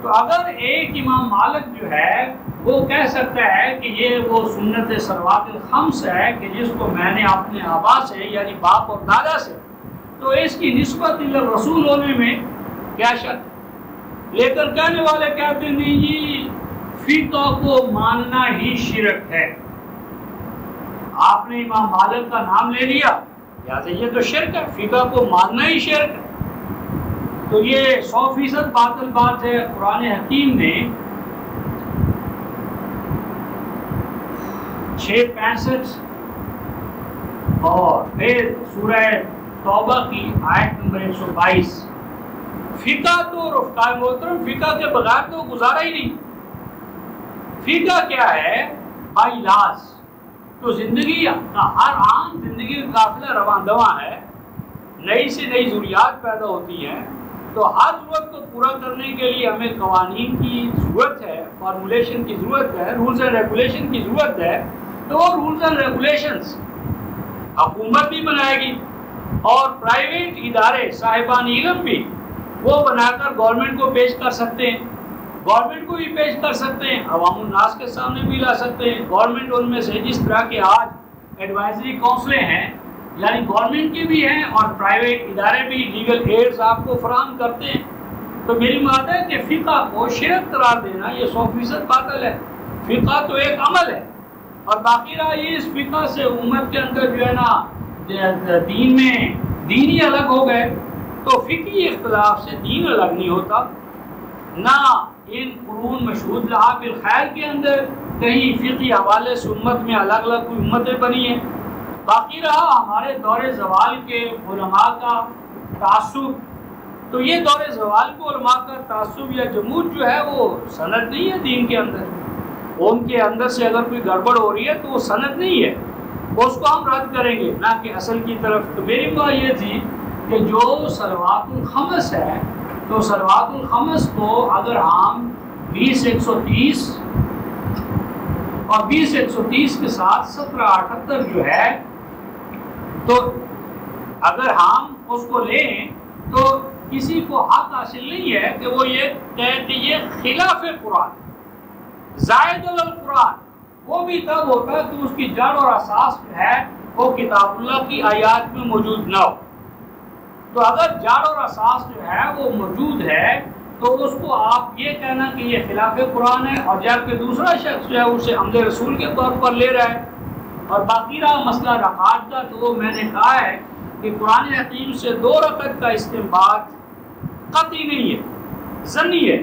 تو اگر ایک امام مالک جو ہے وہ کہہ سکتا ہے کہ یہ وہ سنت صلوات الخمس ہے کہ جس کو میں نے اپنے آبا سے یعنی باپ اور دادا سے، تو اس کی نسبت رسول ہونے میں کیا شک. لیکن کہنے والے کہتے ہیں نہیں جی فقہ کو ماننا ہی شرک ہے. آپ نے امام مالک کا نام لے لیا، لہٰذا یہ تو شرک ہے، فقہ کو ماننا ہی شرک ہے. تو یہ 100% باطل بات ہے. قرآن حکیم نے 665 اور پھر سورہ توبہ کی آیت نمبر 122، فقہ تو رفقائے محترم فقہ کے بغیر تو گزارا ہی نہیں. فقہ کیا ہے؟ علاج. تو زندگی کا ہر عام زندگی کا قافلہ رواں دواں ہے، نئی سے نئی ضروریات پیدا ہوتی ہیں، تو ہر ضرورت کو پورا کرنے کے لیے ہمیں قوانین کی ضرورت ہے، فارمولیشن کی ضرورت ہے، رولز اینڈ ریگولیشن کی ضرورت ہے. تو وہ رولز اینڈ ریگولیشنز حکومت بھی بنائے گی اور پرائیویٹ ادارے صاحبان علم بھی وہ بنا کر گورنمنٹ کو پیش کر سکتے ہیں، گورنمنٹ کو بھی پیش کر سکتے ہیں، عوام الناس کے سامنے بھی لا سکتے ہیں. گورنمنٹ ان میں سے جس طرح کے آج ایڈوائزری کونسلیں ہیں یعنی گورنمنٹ کے بھی ہیں اور پرائیویٹ ادارے بھی لیگل ایڈز آپ کو فراہم کرتے ہیں. تو میری بات ہے کہ فقہ کو شرک قرار دینا یہ 100% باطل ہے. فقہ تو ایک عمل ہے اور باقی رہا یہ اس فقہ سے امت کے اندر جو ہے نا دین میں دین ہی الگ ہو گئے. تو فقہی اختلاف سے دین الگ نہیں ہوتا. نہ ان قرون مشہود لہا بالخیر کے اندر کہیں فقہی حوالے سے امت میں الگ الگ کوئی امتیں بنی ہیں. باقی رہا ہمارے دور زوال کے علماء کا تعصب. تو یہ دور زوال کے علماء کا تعصب یا جمود جو ہے وہ سند نہیں ہے دین کے اندر. ان کے اندر سے اگر کوئی گڑبڑ ہو رہی ہے تو وہ سند نہیں ہے, اس کو ہم رد کریں گے نہ کہ اصل کی طرف. تو میری بات یہ تھی کہ جو صلوات الخمس ہے تو صلوات الخمس کو اگر ہم 20-130 اور 20-130 کے ساتھ 17-78 جو ہے تو اگر ہم اس کو لیں تو کسی کو حق حاصل نہیں ہے کہ وہ یہ کہے کہ یہ خلاف قرآن زائد القرآن. وہ بھی تب ہوتا ہے کہ اس کی جڑ اور اساس جو ہے وہ کتاب اللہ کی آیات میں موجود نہ ہو. تو اگر جڑ اور اساس جو ہے وہ موجود ہے تو اس کو آپ یہ کہنا کہ یہ خلاف قرآن ہے اور جبکہ دوسرا شخص جو ہے اسے عمل رسول کے طور پر لے رہا ہے. اور باقی رہا مسئلہ رکعت کا تو وہ میں نے کہا ہے کہ قرآن حکیم سے 2 رکعت کا استنباط قطعی نہیں ہے, ظنی ہے.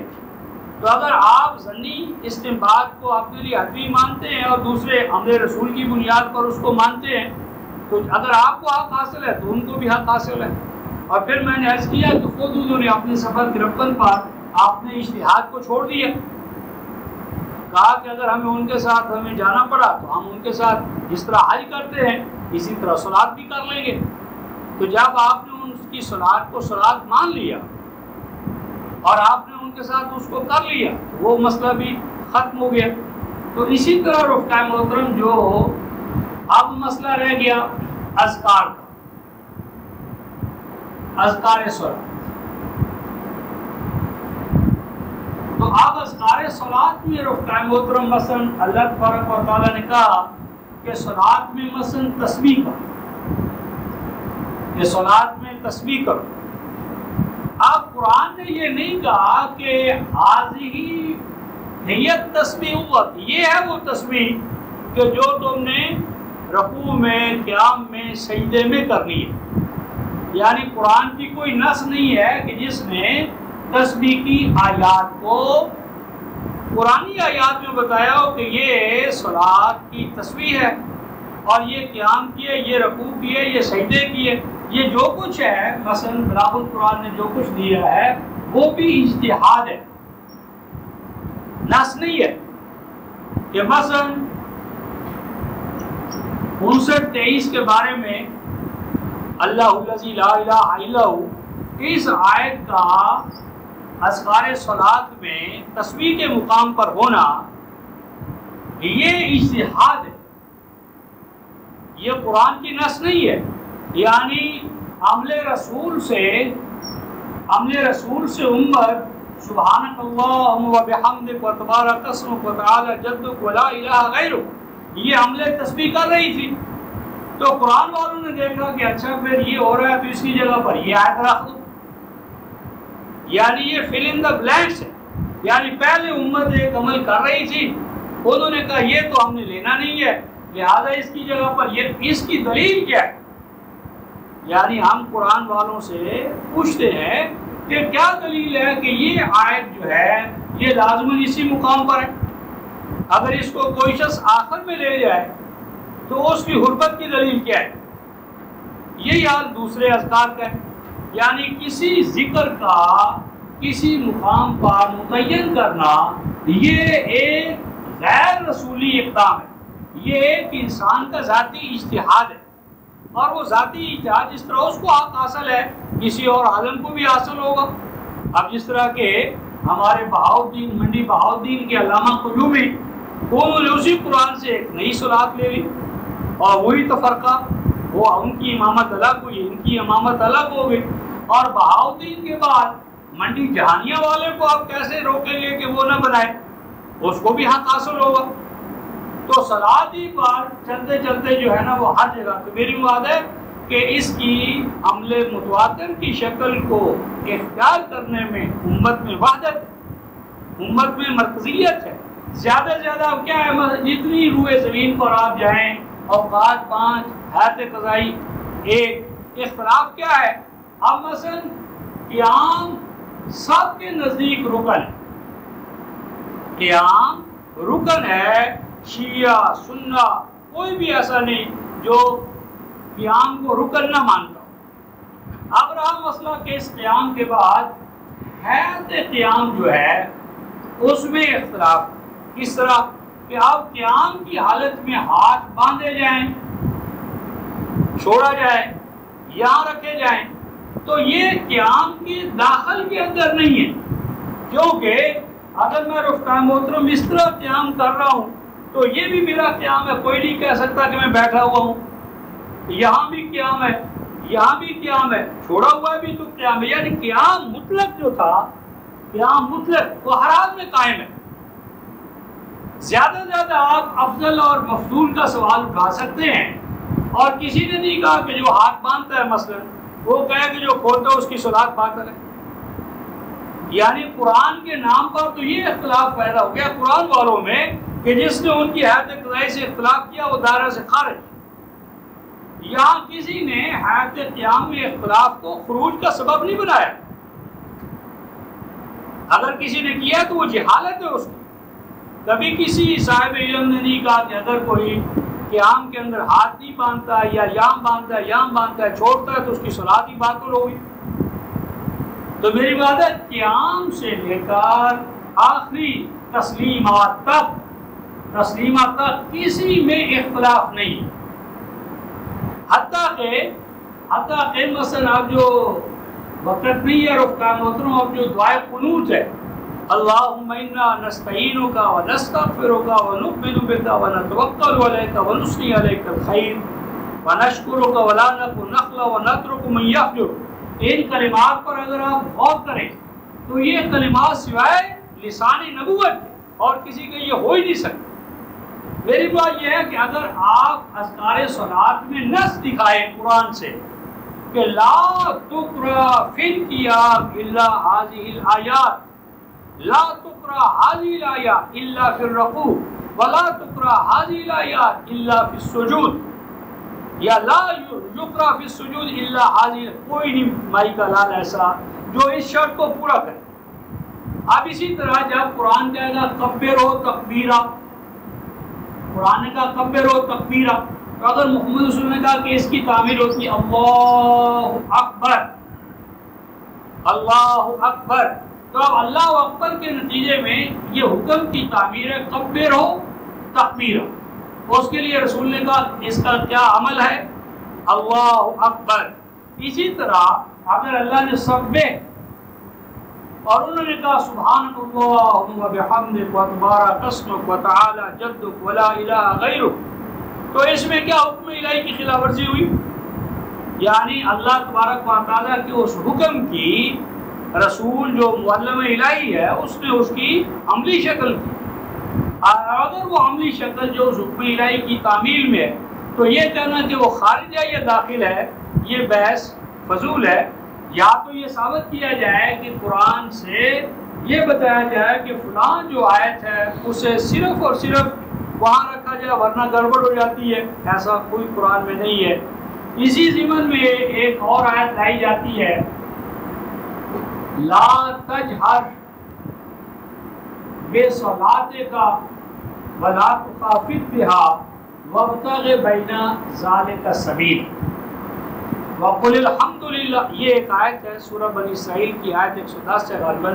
تو اگر آپ ظنی استنباط کو اپنے لیے حتمی مانتے ہیں اور دوسرے عمل رسول کی بنیاد پر اس کو مانتے ہیں تو اگر آپ کو حق حاصل ہے تو ان کو بھی حق حاصل ہے. اور پھر میں نے عرض کیا کہ خود انہوں نے اپنے صفحہ 53 پر آپ نے اجتہاد کو چھوڑ دیا, کہا کہ اگر ہمیں جانا پڑا تو ہم ان کے ساتھ جس طرح حج کرتے ہیں اسی طرح صلات بھی کر لیں گے. تو جب آپ نے ان کی صلات کو صلات مان لیا اور آپ نے ان کے ساتھ اس کو کر لیا تو وہ مسئلہ بھی ختم ہو گیا. تو اسی طرح رفقائے محترم جو اب مسئلہ رہ گیا اذکار کا, اذکار صلات. تو اب اذکار صلات میں رفقائے محترم مثلا اللہ تبارک و تعالیٰ نے کہا کہ صلات میں مثلا تسبیح کرو, کہ صلات میں تسبیح کرو. اب قرآن نے یہ نہیں کہا کہ حاضی نیت تسبیح وقت, یہ ہے وہ تسبیح کہ جو تم نے رکوع میں قیام میں سجدے میں کرنی ہے. یعنی قرآن کی کوئی نص نہیں ہے کہ جس نے تسبیح کی آیات کو قرآنی آیات میں بتایا ہو کہ یہ صلات کی تسبیح ہے اور یہ قیام کیے, یہ رکوع کیے, یہ سجدے کیے. یہ جو کچھ ہے مثلا بلاغ القرآن نے جو کچھ دیا ہے وہ بھی اجتہاد ہے, نص نہیں ہے. کہ مثلا 59-23 کے بارے میں اللہ الذی لا الہ الا ہو, اس آیت کا اذکار صلات میں تسبیح کے مقام پر ہونا یہ اجتہاد ہے, یہ قرآن کی نص نہیں ہے. یعنی عمل رسول سے امت سبحانک اللہم و بحمدک و تبارک اسمک و تعالی جدک و لا الہ غیرک, یہ عمل تسبیح کر رہی تھی. تو قرآن والوں نے دیکھا کہ اچھا پھر یہ ہو رہا ہے تو اس کی جگہ پر یہ آیت رکھ دو. یعنی یہ فل ان دا بلینکس ہے. یعنی پہلے امت ایک عمل کر رہی تھی, انہوں نے کہا یہ تو ہم نے لینا نہیں ہے, لہذا اس کی جگہ پر یہ, اس کی دلیل کیا ہے. یعنی ہم قرآن والوں سے پوچھتے ہیں کہ کیا دلیل ہے کہ یہ آیت جو ہے یہ لازماً اسی مقام پر ہے. اگر اس کو کوئی شخص آخر میں لے جائے تو اس کی حرمت کی دلیل کیا ہے. یہی حال دوسرے اذکار کا ہے. یعنی کسی ذکر کا کسی مقام پر متعین کرنا یہ ایک غیر رسولی اقدام ہے, یہ ایک انسان کا ذاتی اجتہاد ہے. اور وہ ذاتی اجتہاد جس طرح اس کو حق حاصل ہے کسی اور عالم کو بھی حاصل ہوگا. اب جس طرح کہ ہمارے بہاؤالدین منڈی بہاؤالدین کے علامہ قیومی, انہوں نے اسی قرآن سے ایک نئی صلات لے لی اور وہی تفرقہ, وہ ان کی امامت الگ ہوئی, ان کی امامت الگ ہو گئی. اور بہاؤالدین کے بعد منڈی جہانیہ والے کو آپ کیسے روکیں گے کہ وہ نہ بنائے, اس کو بھی حق حاصل ہوگا. تو صلات ہی پر چلتے چلتے جو ہے نا وہ ہر جگہ. تو میری بات ہے کہ اس کی عمل متواتر کی شکل کو اختیار کرنے میں امت میں وحدت ہے، امت میں مرکزیت ہے۔ زیادہ سے زیادہ اب کیا ہے، جتنی روئے زمین پر آپ جائیں، اوقات 5، حیات قضائی 1، اختلاف کیا ہے؟ اب مثلا قیام سب کے نزدیک رکن ہے، قیام رکن ہے، شیعہ سنہ کوئی بھی ایسا نہیں جو قیام کو رکن نہ مانتا۔ اب رہا مسئلہ کہ اس قیام کے بعد حیات قیام جو ہے اس میں اختلاف کس طرح کہ اب قیام کی حالت میں ہاتھ باندھے جائیں، چھوڑا جائے، یہاں رکھے جائیں، تو یہ قیام کی داخل کے اندر نہیں ہے، کیونکہ اگر میں رفتہ محترم اس طرح قیام کر رہا ہوں تو یہ بھی میرا قیام ہے، کوئی نہیں کہہ سکتا کہ میں بیٹھا ہوا ہوں۔ یہاں بھی قیام ہے، یہاں بھی قیام ہے، چھوڑا ہوا بھی تو قیام ہے، یعنی قیام مطلق جو تھا، قیام مطلق وہ ہر حال میں قائم ہے۔ زیادہ سے زیادہ آپ افضل اور مفضول کا سوال اٹھا سکتے ہیں، اور کسی نے نہیں کہا کہ جو ہاتھ باندھتا ہے مثلا وہ کہے کہ جو کھولتا ہے اس کی صلاۃ باطل ہے۔ یعنی قرآن کے نام پر تو یہ اختلاف پیدا ہو گیا قرآن والوں میں کہ جس نے ان کی حیات قضائی سے اختلاف کیا وہ دائرہ سے خارج۔ یہاں کسی نے حیات قیام میں اختلاف کو خروج کا سبب نہیں بنایا، اگر کسی نے کیا تو وہ جہالت ہے اس کی۔ کبھی کسی صاحب علم نے نہیں کہا کہ اگر کوئی قیام کے اندر ہاتھ نہیں باندھتا ہے یا یہاں باندھتا ہے یہاں باندھتا ہے چھوڑتا ہے تو اس کی صلاۃ ہی باطل ہوگی۔ تو میری بات ہے قیام سے لے کر آخری تسلیمات تک کسی میں اختلاف نہیں، حتیٰ کہ مثلا اب جو وقت نہیں ہے رفتہ محترم، اب جو دعائے قنوت ہے، اللہم انا نستعینک ونستغفرک ونؤمن بک ونتوکل علیک ونثنی علیک الخیر ونشکرک ولا نخلع ونترک من یفجر، ان کلمات پر اگر آپ غور کریں تو یہ کلمات سوائے لسان نبوت اور کسی کے یہ ہو ہی نہیں سکتے۔ میری بات یہ ہے کہ اگر آپ اذکار صلاۃ میں نص دکھائیں قرآن سے کہ لا تقرأ فی القیام الا هذه الآیات، لا تقرأ هذه الآیات الا فی الرکوع ولا تقرأ هذه الآیات الا فی السجود، یا لا یقرأ فی السجود الا هذه، کوئی نہیں مائی کا لال ایسا جو اس شرط کو پورا کرے۔ اب اسی طرح جب قرآن کہے گا کبرو تکبیرا، قرآن کا کبرو تکبیرا، تو اگر محمد رسول نے کہا کہ اس کی تعمیر ہوتی ہے اللہ اکبر، اللہ اکبر، تو اب اللہ اکبر کے نتیجے میں یہ حکم کی تعمیر ہے کبرو تکبیرا، اس کے لیے رسول نے کہا اس کا کیا عمل ہے اللہ اکبر۔ اسی طرح اگر اللہ نے سبح اور انہوں نے کہا سبحانک اللہم وبحمدک وتبارک اسمک وتعالی جدک ولا الہ غیرک، تو اس میں کیا حکم الہی کی خلاف ورزی ہوئی؟ یعنی اللہ تبارک و تعالیٰ کے اس حکم کی رسول جو معلم الہی ہے اس نے اس کی عملی شکل کی، اگر وہ عملی شکل جو اس حکم الہی کی تعمیل میں ہے تو یہ کہنا کہ وہ خارج ہے یا داخل ہے یہ بحث فضول ہے۔ یا تو یہ ثابت کیا جائے کہ قرآن سے یہ بتایا جائے کہ فلاں جو آیت ہے اسے صرف اور صرف وہاں رکھا جائے ورنہ گڑبڑ ہو جاتی ہے، ایسا کوئی قرآن میں نہیں ہے۔ اسی ضمن میں ایک اور آیت لائی جاتی ہے لا تجہر بصلاتک ولا تخافت بها وابتغ بین ذلک سبیل وقل الحمدللہ، یہ ایک آیت ہے سورہ بنی اسرائیل کی آیت 110 سے غالباً،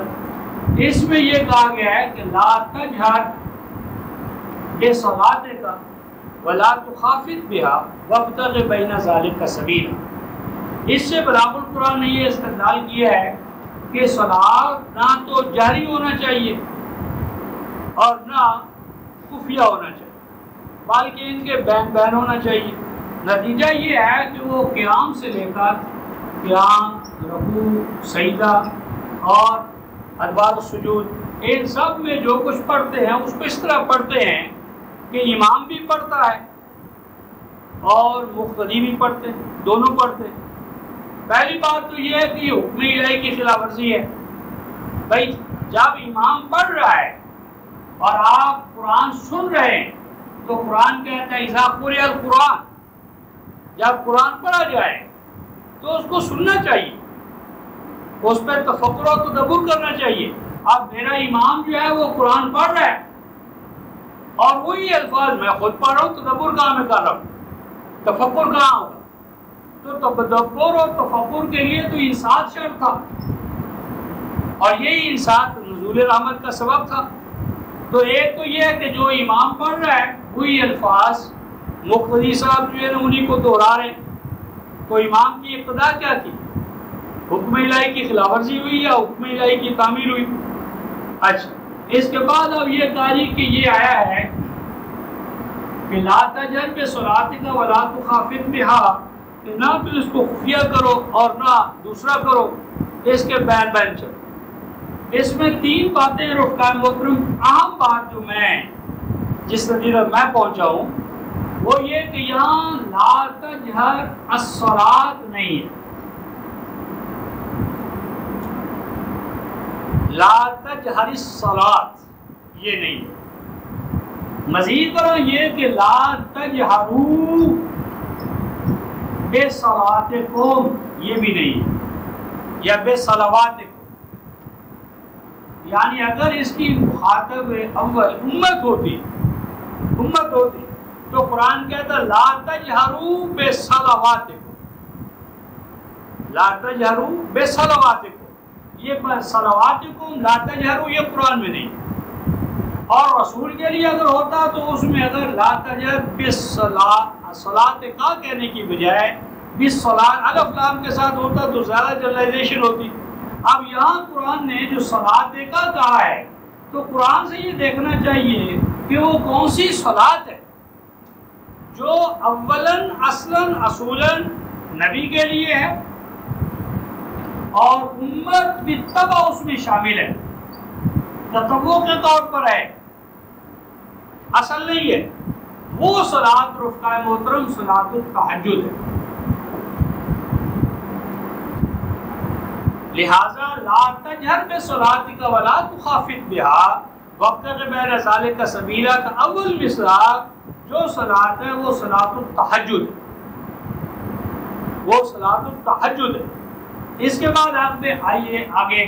اس میں یہ کہا گیا ہے کہ لا تجہر بصلاتک ولا تخافت بها وابتغ بین ذلک سبیل۔ اس سے بلاغ القرآن نے یہ استدلال کیا ہے کہ صلاۃ نہ تو جاری ہونا چاہیے اور نہ خفیہ ہونا چاہیے، بلکہ ان کے بین بین ہونا چاہیے۔ نتیجہ یہ ہے کہ وہ قیام سے لے کر قیام، رکوع، سجدہ اور ادبار السجود، ان سب میں جو کچھ پڑھتے ہیں اس کو اس طرح پڑھتے ہیں کہ امام بھی پڑھتا ہے اور مقتدی بھی پڑھتے ہیں، دونوں پڑھتے ہیں۔ پہلی بات تو یہ ہے کہ حکم الہی کی خلاف ورزی ہے۔ بھائی جب امام پڑھ رہا ہے اور آپ قرآن سن رہے ہیں تو قرآن کہتا ہے اذا قرئ القرآن، جب قرآن پڑھا جائے تو اس کو سننا چاہیے، اس پہ تفکر و تدبر کرنا چاہیے۔ اب میرا امام جو ہے وہ قرآن پڑھ رہا ہے اور وہی الفاظ میں خود پڑھ رہا ہوں، تدبر کہاں میں کر رہا ہوں، تفکر کہاں ہوگا؟ تو تدبر اور تفکر کے لیے تو انصات شرط تھا، اور یہی انصات نزول رحمت کا سبب تھا۔ تو ایک تو یہ ہے کہ جو امام پڑھ رہا ہے وہی الفاظ مقتدی صاحب جو ہے انہیں کو دہرا رہے ہیں، تو امام کی ابتدا کیا تھی؟ حکم الہی کی خلاف ورزی ہوئی یا حکم الہی کی تعمیل ہوئی؟ اچھا، اس کے بعد اب یہ تاریخ کہ یہ آیا ہے کہ لا تجہر بصلاتک ولا تخافت بہا، کہ نہ تو اس کو خفیہ کرو اور نہ دوسرا کرو، اس کے بین بین چلو۔ اس میں تین باتیں رفقا محترم، اہم بات جو میں جس نتیجے میں پہنچا ہوں وہ یہ کہ یہاں لا تجہر الصلاۃ نہیں ہے، لا تجہر الصلاۃ یہ نہیں ہے۔ مزید برآں یہ کہ لا تجہروا بصلاتکم یہ بھی نہیں ہے، یا بصلواتکم، یعنی اگر اس کی مخاطب اول امت ہوتی تو قرآن کہتا لا تجہروا بصلواتکم، لا تجہروا بصلواتکم، یہ صلواتکم لا تجہروا یہ قرآن میں نہیں، اور رسول کے لیے اگر ہوتا تو اس میں اگر لا تجہر بالصلاۃ کا کہنے کی بجائے بالصلاۃ الف لام کے ساتھ ہوتا تو زیادہ جنرلائزیشن ہوتی۔ اب یہاں قرآن نے جو صلاۃ کا کہا ہے تو قرآن سے یہ دیکھنا چاہیے کہ وہ کون سی صلاۃ ہے جو اولاً اصلاً اصولاً نبی کے لیے ہے اور امت بالتبع اس میں شامل ہے، تطوع کے طور پر ہے، اصل نہیں ہے۔ وہ صلاۃ رفقا محترم صلاۃ التہجد ہے۔ لہذا لا تجہر بصلاتک ولا تخافت بہا وابتغ بین ذلک سبیلا کا اول مصرع جو صلاۃ ہے وہ صلاۃ التہجد ہے، وہ صلاۃ التہجد ہے۔ اس کے بعد آپ میں آئیے آگے،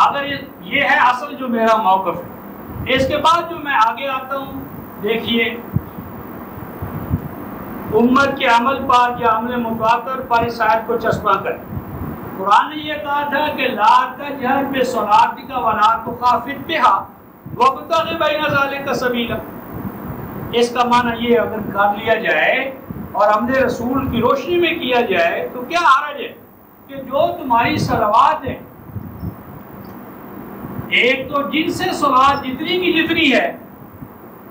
اگر یہ ہے اصل جو میرا موقف ہے، اس کے بعد جو میں آگے آتا ہوں دیکھیے امت کے عمل پر یا عمل متواتر پر اس آیت کو چسپاں کریں۔ قرآن نے یہ کہا تھا کہ لا تجہر بصلاتک ولا تخافت بہا وابتغ بین ذلک سبیلا، اس کا معنی یہ اگر کر لیا جائے اور عمل رسول کی روشنی میں کیا جائے تو کیا حرج ہے کہ جو تمہاری صلوات ہیں، ایک تو جن سے صلوات جتنی کی جتنی ہے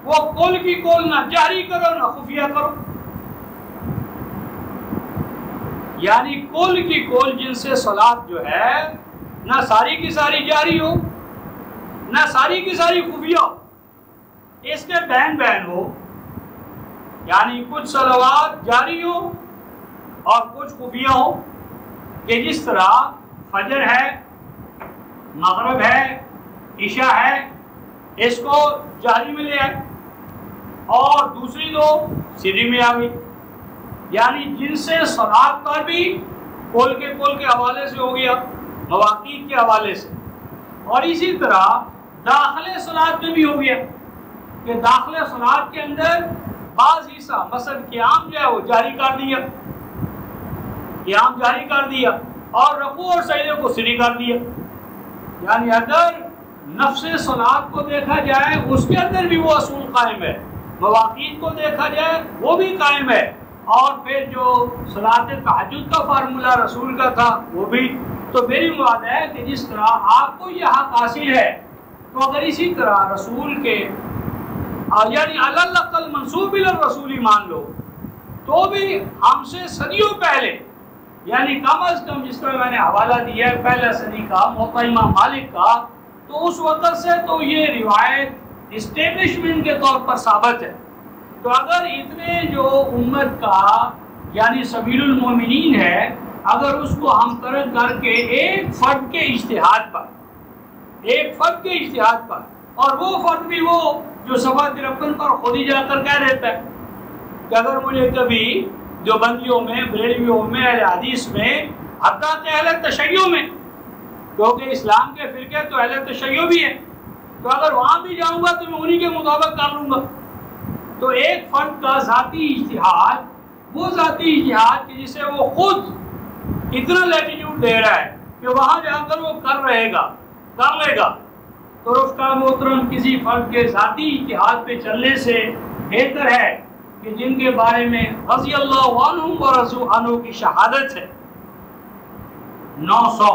وہ کل کی کل نہ جاری کرو نہ خفیہ کرو، یعنی کل کی کل جن سے صلات جو ہے نہ ساری کی ساری جاری ہو نہ ساری کی ساری خفیہ ہو، اس کے بین بین ہو، یعنی کچھ صلوات جاری ہو اور کچھ خفیہ ہو، کہ جس طرح فجر ہے، مغرب ہے، عشاء ہے، اس کو جاری میں لے آئے اور دوسری دو سری میں آ گئی، یعنی جن سے صلات پر بھی کل کے حوالے سے ہو گیا، مواقیت کے حوالے سے، اور اسی طرح داخل صلات میں بھی ہو گیا کہ داخل صلات کے اندر بعض حصہ مثلا قیام جو ہے وہ جاری کر دیا، قیام جاری کر دیا اور رکوع اور سجدے کو سری کر دیا، یعنی اگر نفس صلات کو دیکھا جائے اس کے اندر بھی وہ اصول قائم ہے، مواقیت کو دیکھا جائے وہ بھی قائم ہے، اور پھر جو صلاۃ تہجد کا فارمولہ رسول کا تھا وہ بھی۔ تو میری مراد ہے کہ جس طرح آپ کو یہ حق حاصل ہے تو اگر اسی طرح رسول کے یعنی الاقل منسوب الرسول مان لو تو بھی ہم سے صدیوں پہلے، یعنی کم از کم جس طرح میں نے حوالہ دیا ہے پہلا صدی کا موطا امام مالک کا، تو اس وقت سے تو یہ روایت اسٹیبلشمنٹ کے طور پر ثابت ہے تو اگر اتنے جو امت کا یعنی سبیل المومنین ہے، اگر اس کو ہم ترک کر کے ایک فرد کے اجتہاد پر اور وہ فرد بھی وہ جو صفحہ 53 پر خود ہی جا کر کہہ دیتا ہے کہ اگر مجھے کبھی دیوبندیوں میں، بریلویوں میں، اہل حدیث میں، حتیٰ کہ اہل تشیع میں، کیونکہ اسلام کے فرقے تو اہل تشیع بھی ہیں، تو اگر وہاں بھی جاؤں گا تو میں انہی کے مطابق کر لوں گا۔ تو ایک فرد کا ذاتی اجتہاد، وہ ذاتی اجتہاد کہ جسے وہ خود اتنا لیٹیٹیوڈ دے رہا ہے کہ وہاں جا کر وہ کر لے گا، تو رفقا محترم کسی فرد کے ذاتی اجتہاد پہ چلنے سے بہتر ہے کہ جن کے بارے میں رضی اللہ عنہم و رضوا عنہ کی شہادت ہے 900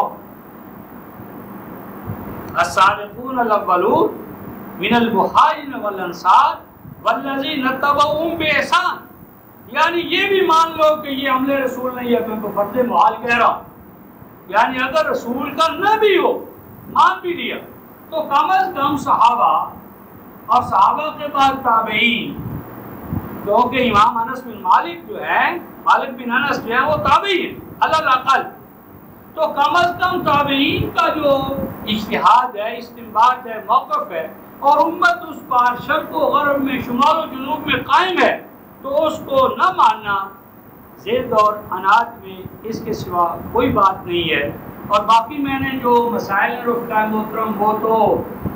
السابقون الاولون من المہاجرین والانصار والذین اتبعوہم بإحسان، یعنی یہ بھی مان لو کہ یہ عمل رسول نہیں ہے، میں تو فرض محال کہہ رہا ہوں، یعنی اگر رسول کا نہ بھی ہو، مان بھی لیا، تو کم از کم صحابہ اور صحابہ کے بعد تابعین، کیونکہ امام انس بن مالک جو ہے، مالک بن انس جو ہے وہ تابعی ہے علی الاقل، تو کم از کم تابعین کا جو اجتہاد ہے، استنباط ہے، موقف ہے، اور امت اس پر شرق و غرب میں، شمال و جنوب میں قائم ہے، تو اس کو نہ ماننا ضد اور عناد میں اس کے سوا کوئی بات نہیں ہے۔ اور باقی میں نے جو مسائل ہیں رفقا محترم وہ تو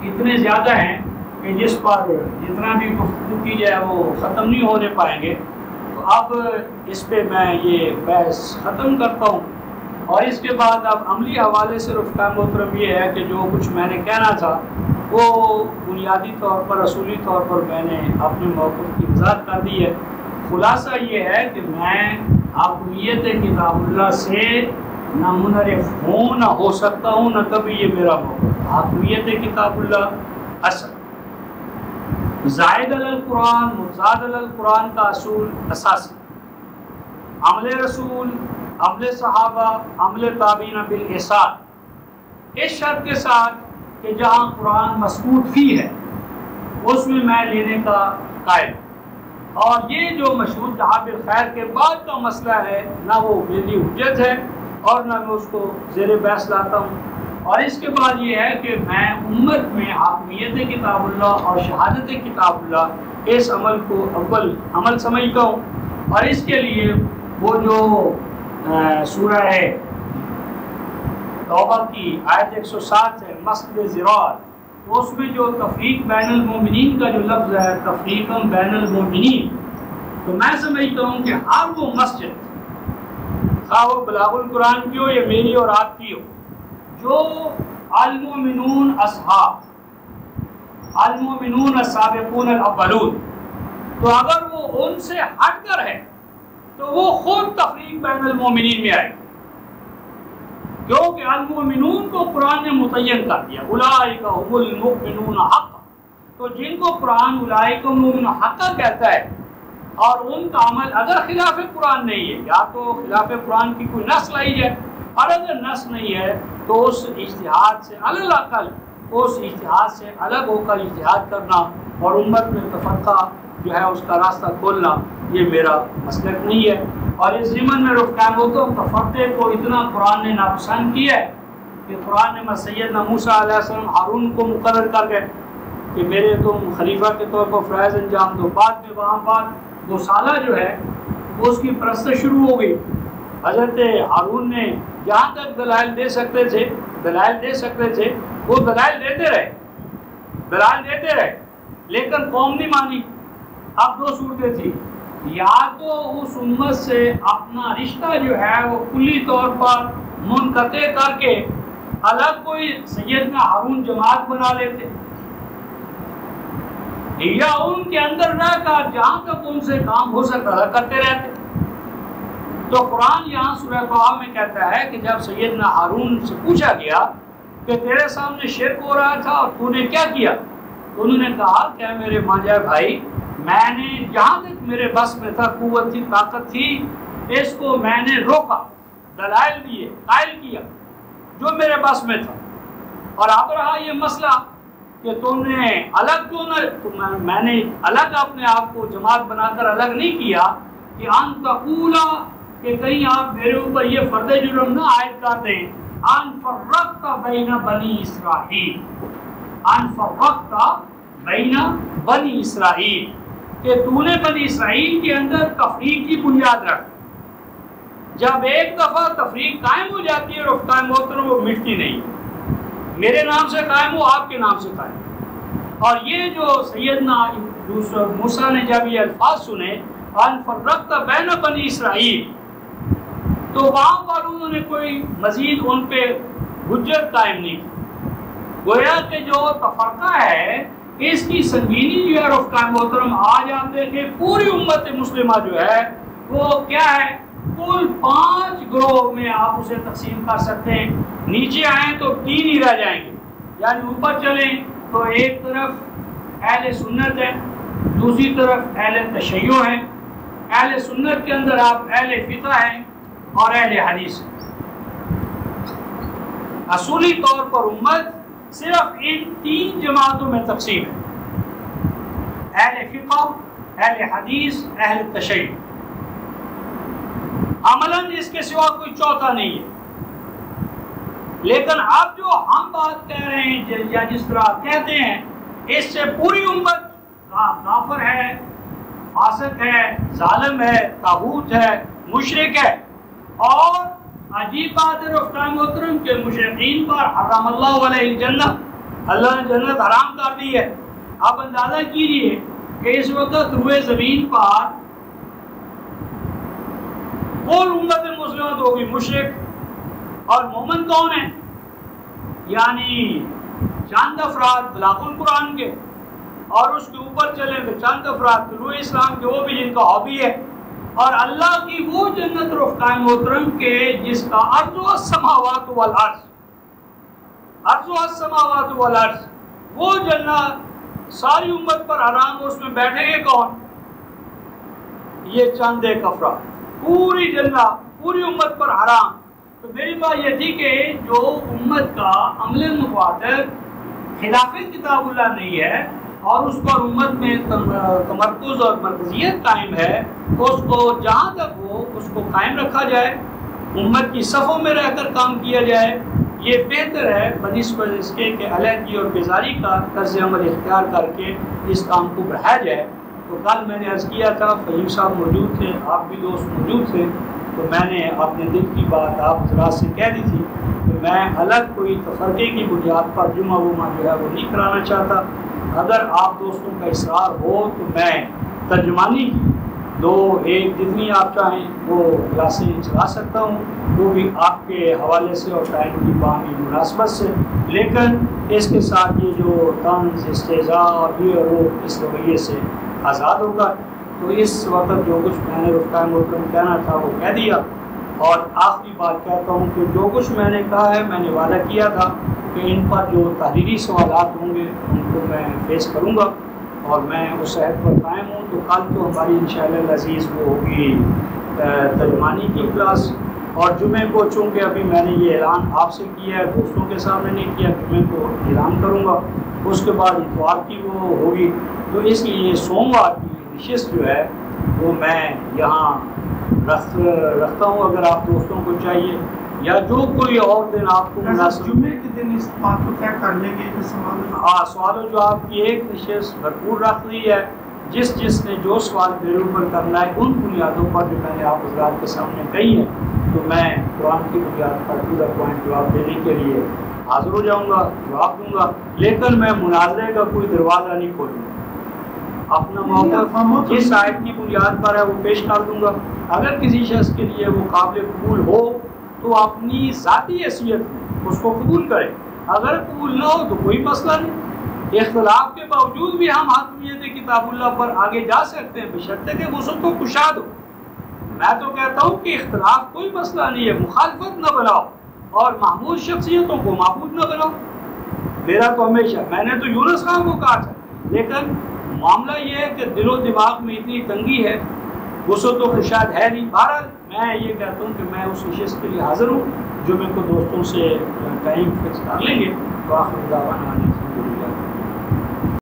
اتنے زیادہ ہیں کہ جس پر جتنا بھی گفتگو کی جائے وہ ختم نہیں ہونے پائیں گے، تو اب اس پہ میں یہ بحث ختم کرتا ہوں، اور اس کے بعد اب عملی حوالے سے رفقا محترم یہ ہے کہ جو کچھ میں نے کہنا تھا وہ بنیادی طور پر، اصولی طور پر میں نے اپنے موقف کی وضاحت کر دی ہے۔ خلاصہ یہ ہے کہ میں حاکمیت کتاب اللہ سے نہ منحرف ہوں، نہ ہو سکتا ہوں، نہ کبھی یہ میرا موقف۔ حاکمیت کتاب اللہ اصل، زائد علی القرآن، مزاد علی القرآن کا اصول اساسی، عمل رسول، عمل صحابہ، عمل تابعین بالاحسان، اس شرط کے ساتھ کہ جہاں قرآن مسکوت فی ہے اس میں لینے کا قائل، اور یہ جو مشہور جہاں بالخیر کے بعد کا مسئلہ ہے نہ وہ میری حجت ہے اور نہ میں اس کو زیر بحث لاتا ہوں۔ اور اس کے بعد یہ ہے کہ میں امت میں حاکمیت کتاب اللہ اور شہادت کتاب اللہ اس عمل کو اول عمل سمجھتا ہوں، اور اس کے لیے وہ جو سورہ ہے توبہ کی آیت 107 ہے، مسجد ضرار، اس میں جو تفریق بین المومنین کا جو لفظ ہے، تفریقا بین المومنین، تو میں سمجھتا ہوں کہ ہر وہ مسجد، خواہ وہ بلاغ القرآن کی ہو یا میری اور آپ کی ہو، جو المومنون اصحاب، المومنون السابقون الاولون، تو اگر وہ ان سے ہٹ کر ہے تو وہ خود تفریق بین المومنین میں آئے، کیونکہ المومنون کو قرآن نے متعین کر دیا، اولئک هم المؤمنون حقا، تو جن کو قرآن اولئک هم المؤمنون حقا کہتا ہے اور ان کا عمل اگر خلاف قرآن نہیں ہے، یا تو خلاف قرآن کی کوئی نص لائی جائے، اور اگر نص نہیں ہے تو اس اجتہاد سے علی الاقل اس اجتہاد سے الگ ہو کر اجتہاد کرنا اور امت میں تفرقہ جو ہے اس کا راستہ کھولنا، یہ میرا مسلک نہیں ہے۔ اور اس ضمن میں رخ قائم ہوتا ہوں، تفرقے کو اتنا قرآن نے ناپسند کیا ہے کہ قرآن نے سیدنا موسیٰ علیہ السلام ہارون کو مقرر کر گئے کہ میرے تم خلیفہ کے طور پر فرائض انجام دو۔ بعد میں وہاں بعد 2 سالہ جو ہے وہ اس کی پرستش شروع ہو گئی۔ حضرت ہارون نے جہاں تک دلائل دے سکتے تھے وہ دلائل دیتے رہے لیکن قوم نہیں مانی۔ اب 2 صورتیں تھیں، یا تو اس امت سے اپنا رشتہ جو ہے وہ کلی طور پر منقطع کر کے الگ کوئی سیدنا ہارون جماعت بنا لیتے، یا ان کے اندر رہ کر جہاں تک ان سے کام ہو سکتا تھا کرتے رہتے۔ تو قرآن یہاں سورہ طٰہٰ میں کہتا ہے کہ جب سیدنا ہارون سے پوچھا گیا کہ تیرے سامنے شرک ہو رہا تھا اور تو نے کیا کیا، تو انہوں نے کہا کہ میرے ماجا بھائی، میں نے جہاں تک میرے بس میں تھا، قوت تھی، طاقت تھی، اس کو میں نے روکا، دلائل دیے، قائل کیا جو میرے بس میں تھا۔ اور اب رہا یہ مسئلہ کہ تم نے الگ کیوں نہ، میں نے الگ اپنے آپ کو جماعت بنا کر الگ نہیں کیا کہ ان تقولا، کہ کہیں آپ میرے اوپر یہ فرض جرم نہ عائد کر دیں، ان فرقت بین بنی اسرائیل، ان فرقت بین بنی اسرائیل، کہ تو نے بنی اسرائیل کے اندر تفریق کی بنیاد رکھ. جب ایک دفعہ تفریق قائم ہو جاتی ہے رفتہ محترم، وہ مٹتی نہیں، میرے نام سے قائم ہو، آپ کے نام سے قائم. اور یہ جو سیدنا موسیٰ نے جب یہ الفاظ سنے ان فرقت بین بنی اسرائیل، تو وہاں پر انہوں نے کوئی مزید ان پہ حجت قائم نہیں کی. گویا کہ جو تفرقہ ہے اس کی سنگینی جو ہے رفقہ محترم، آج آپ دیکھیں پوری امت مسلمہ جو ہے وہ کیا ہے، کل 5 گروہ میں آپ اسے تقسیم کر سکتے ہیں. نیچے آئیں تو 3 ہی رہ جائیں گے، یعنی اوپر چلیں تو ایک طرف اہل سنت ہے، دوسری طرف اہل تشیع ہیں، اہل سنت کے اندر آپ اہل فقہ ہیں اور اہل حدیث ہیں. اصولی طور پر امت صرف ان 3 جماعتوں میں تقسیم ہے، اہل فقہ، اہل حدیث، اہل تشیع. عملاً اس کے سوا کوئی چوتھا نہیں ہے. لیکن اب جو ہم بات کہہ رہے ہیں یا جس طرح کہتے ہیں، اس سے پوری امت کافر ہے، فاسق ہے، ظالم ہے، طاغوت ہے، مشرک ہے. اور عجیب بات ہے رفقہ محترم کہ مشرکین پر حرام اللہ علیہ الجنہ، اللہ نے جنت حرام کر دی ہے. آپ اندازہ کیجئے کہ اس وقت روئے زمین پر اور امت مسلمہ تو ہوگی مشرک، اور مومن کون ہیں؟ یعنی چند افراد بلاغ القرآن کے، اور اس کے اوپر چلیں تو چند افراد طلوع اسلام کے، وہ بھی جن کا ہابی ہے. اور اللہ کی وہ جنت رفقہ محترم کے جس کا عرض السماوات والارض، عرض السماوات والارض، وہ جنت ساری امت پر حرام، اس میں بیٹھیں گے کون؟ یہ چند ایک افراد. پوری جنت پوری امت پر حرام. تو میری بات یہ تھی کہ جو امت کا عمل متواتر خلاف کتاب اللہ نہیں ہے اور اس پر امت میں تمرکز اور مرکزیت قائم ہے، تو اس کو جہاں تک ہو اس کو قائم رکھا جائے، امت کی صفوں میں رہ کر کام کیا جائے. یہ بہتر ہے بنسبت اس کے کہ علیحدگی اور بیزاری کا طرز عمل اختیار کر کے اس کام کو بڑھایا جائے. تو کل میں نے عرض کیا تھا، فہیم صاحب موجود تھے، آپ بھی دوست موجود تھے، تو میں نے اپنے دل کی بات آپ حضرات سے کہہ دی تھی کہ میں الگ کوئی تفرقے کی بنیاد پر جمعہ جو ہے وہ نہیں کرانا چاہتا. اگر آپ دوستوں کا اصرار ہو تو میں ترجمانی کی 2-1 جتنی آپ چاہیں وہ کلاسیں چلا سکتا ہوں، وہ بھی آپ کے حوالے سے اور ٹائم کی باہمی مناسبت سے. لیکن اس کے ساتھ یہ جو طنز، استہزاء اور یہ وہ اس رویے سے آزاد ہوگا. تو اس وقت جو کچھ میں نے رفقہ محترم کہنا تھا وہ کہہ دیا. اور آخری بات کہتا ہوں کہ جو کچھ میں نے کہا ہے، میں نے وعدہ کیا تھا کہ ان پر جو تحریری سوالات ہوں گے ان کو میں فیس کروں گا، اور میں اس عہد پر قائم ہوں. تو کل تو ہماری انشاءاللہ العزیز وہ ہوگی ترجمانی کی کلاس، اور جمعے کو چونکہ ابھی میں نے یہ اعلان آپ سے کیا ہے، دوستوں کے سامنے نہیں کیا، جمعے کو اعلان کروں گا. اس کے بعد اتوار کی وہ ہوگی. تو اس لیے سوموار کی نشست جو ہے وہ میں یہاں رکھتا ہوں. اگر آپ دوستوں کو چاہیے یا جو کوئی اور دن آپ کو مناسب، جمعے کے دن اس بات کو طے کر لیں گے کہ سوال و جواب کی ایک نشست بھرپور رکھ لی ہے. جس نے جو سوال میرے اوپر کرنا ہے ان بنیادوں پر جو میں نے آپ حضرات کے سامنے کہی ہے، تو میں قرآن کی بنیاد پر پورا پوائنٹ جواب دینے کے لیے حاضر ہو جاؤں گا، جواب دوں گا. لیکن میں مناظرے کا کوئی دروازہ نہیں کھولوں گا. اپنا موقف جس آیت کی بنیاد پر ہے وہ پیش کر دوں گا. اگر کسی شخص کے لیے وہ قابل قبول ہو تو اپنی ذاتی حیثیت میں اس کو قبول کرے، اگر قبول نہ ہو تو کوئی مسئلہ نہیں. اختلاف کے باوجود بھی ہم حاکمیت کتاب اللہ پر آگے جا سکتے ہیں، بشرطے کہ وسعت و کشاد ہو. میں تو کہتا ہوں کہ اختلاف کوئی مسئلہ نہیں ہے، مخالفت نہ بناؤ اور محمود شخصیتوں کو معبود نہ بناؤ. میرا تو ہمیشہ، میں نے تو یونس خان کو کہا تھا، لیکن معاملہ یہ ہے کہ دل و دماغ میں اتنی تنگی ہے، وسعت و کشاد ہے نہیں. بہرحال میں یہ کہتا ہوں کہ میں اس نشست کے لیے حاضر ہوں. جمعے کو دوستوں سے ٹائم فکس کر لیں گے. تو آخر دعوانا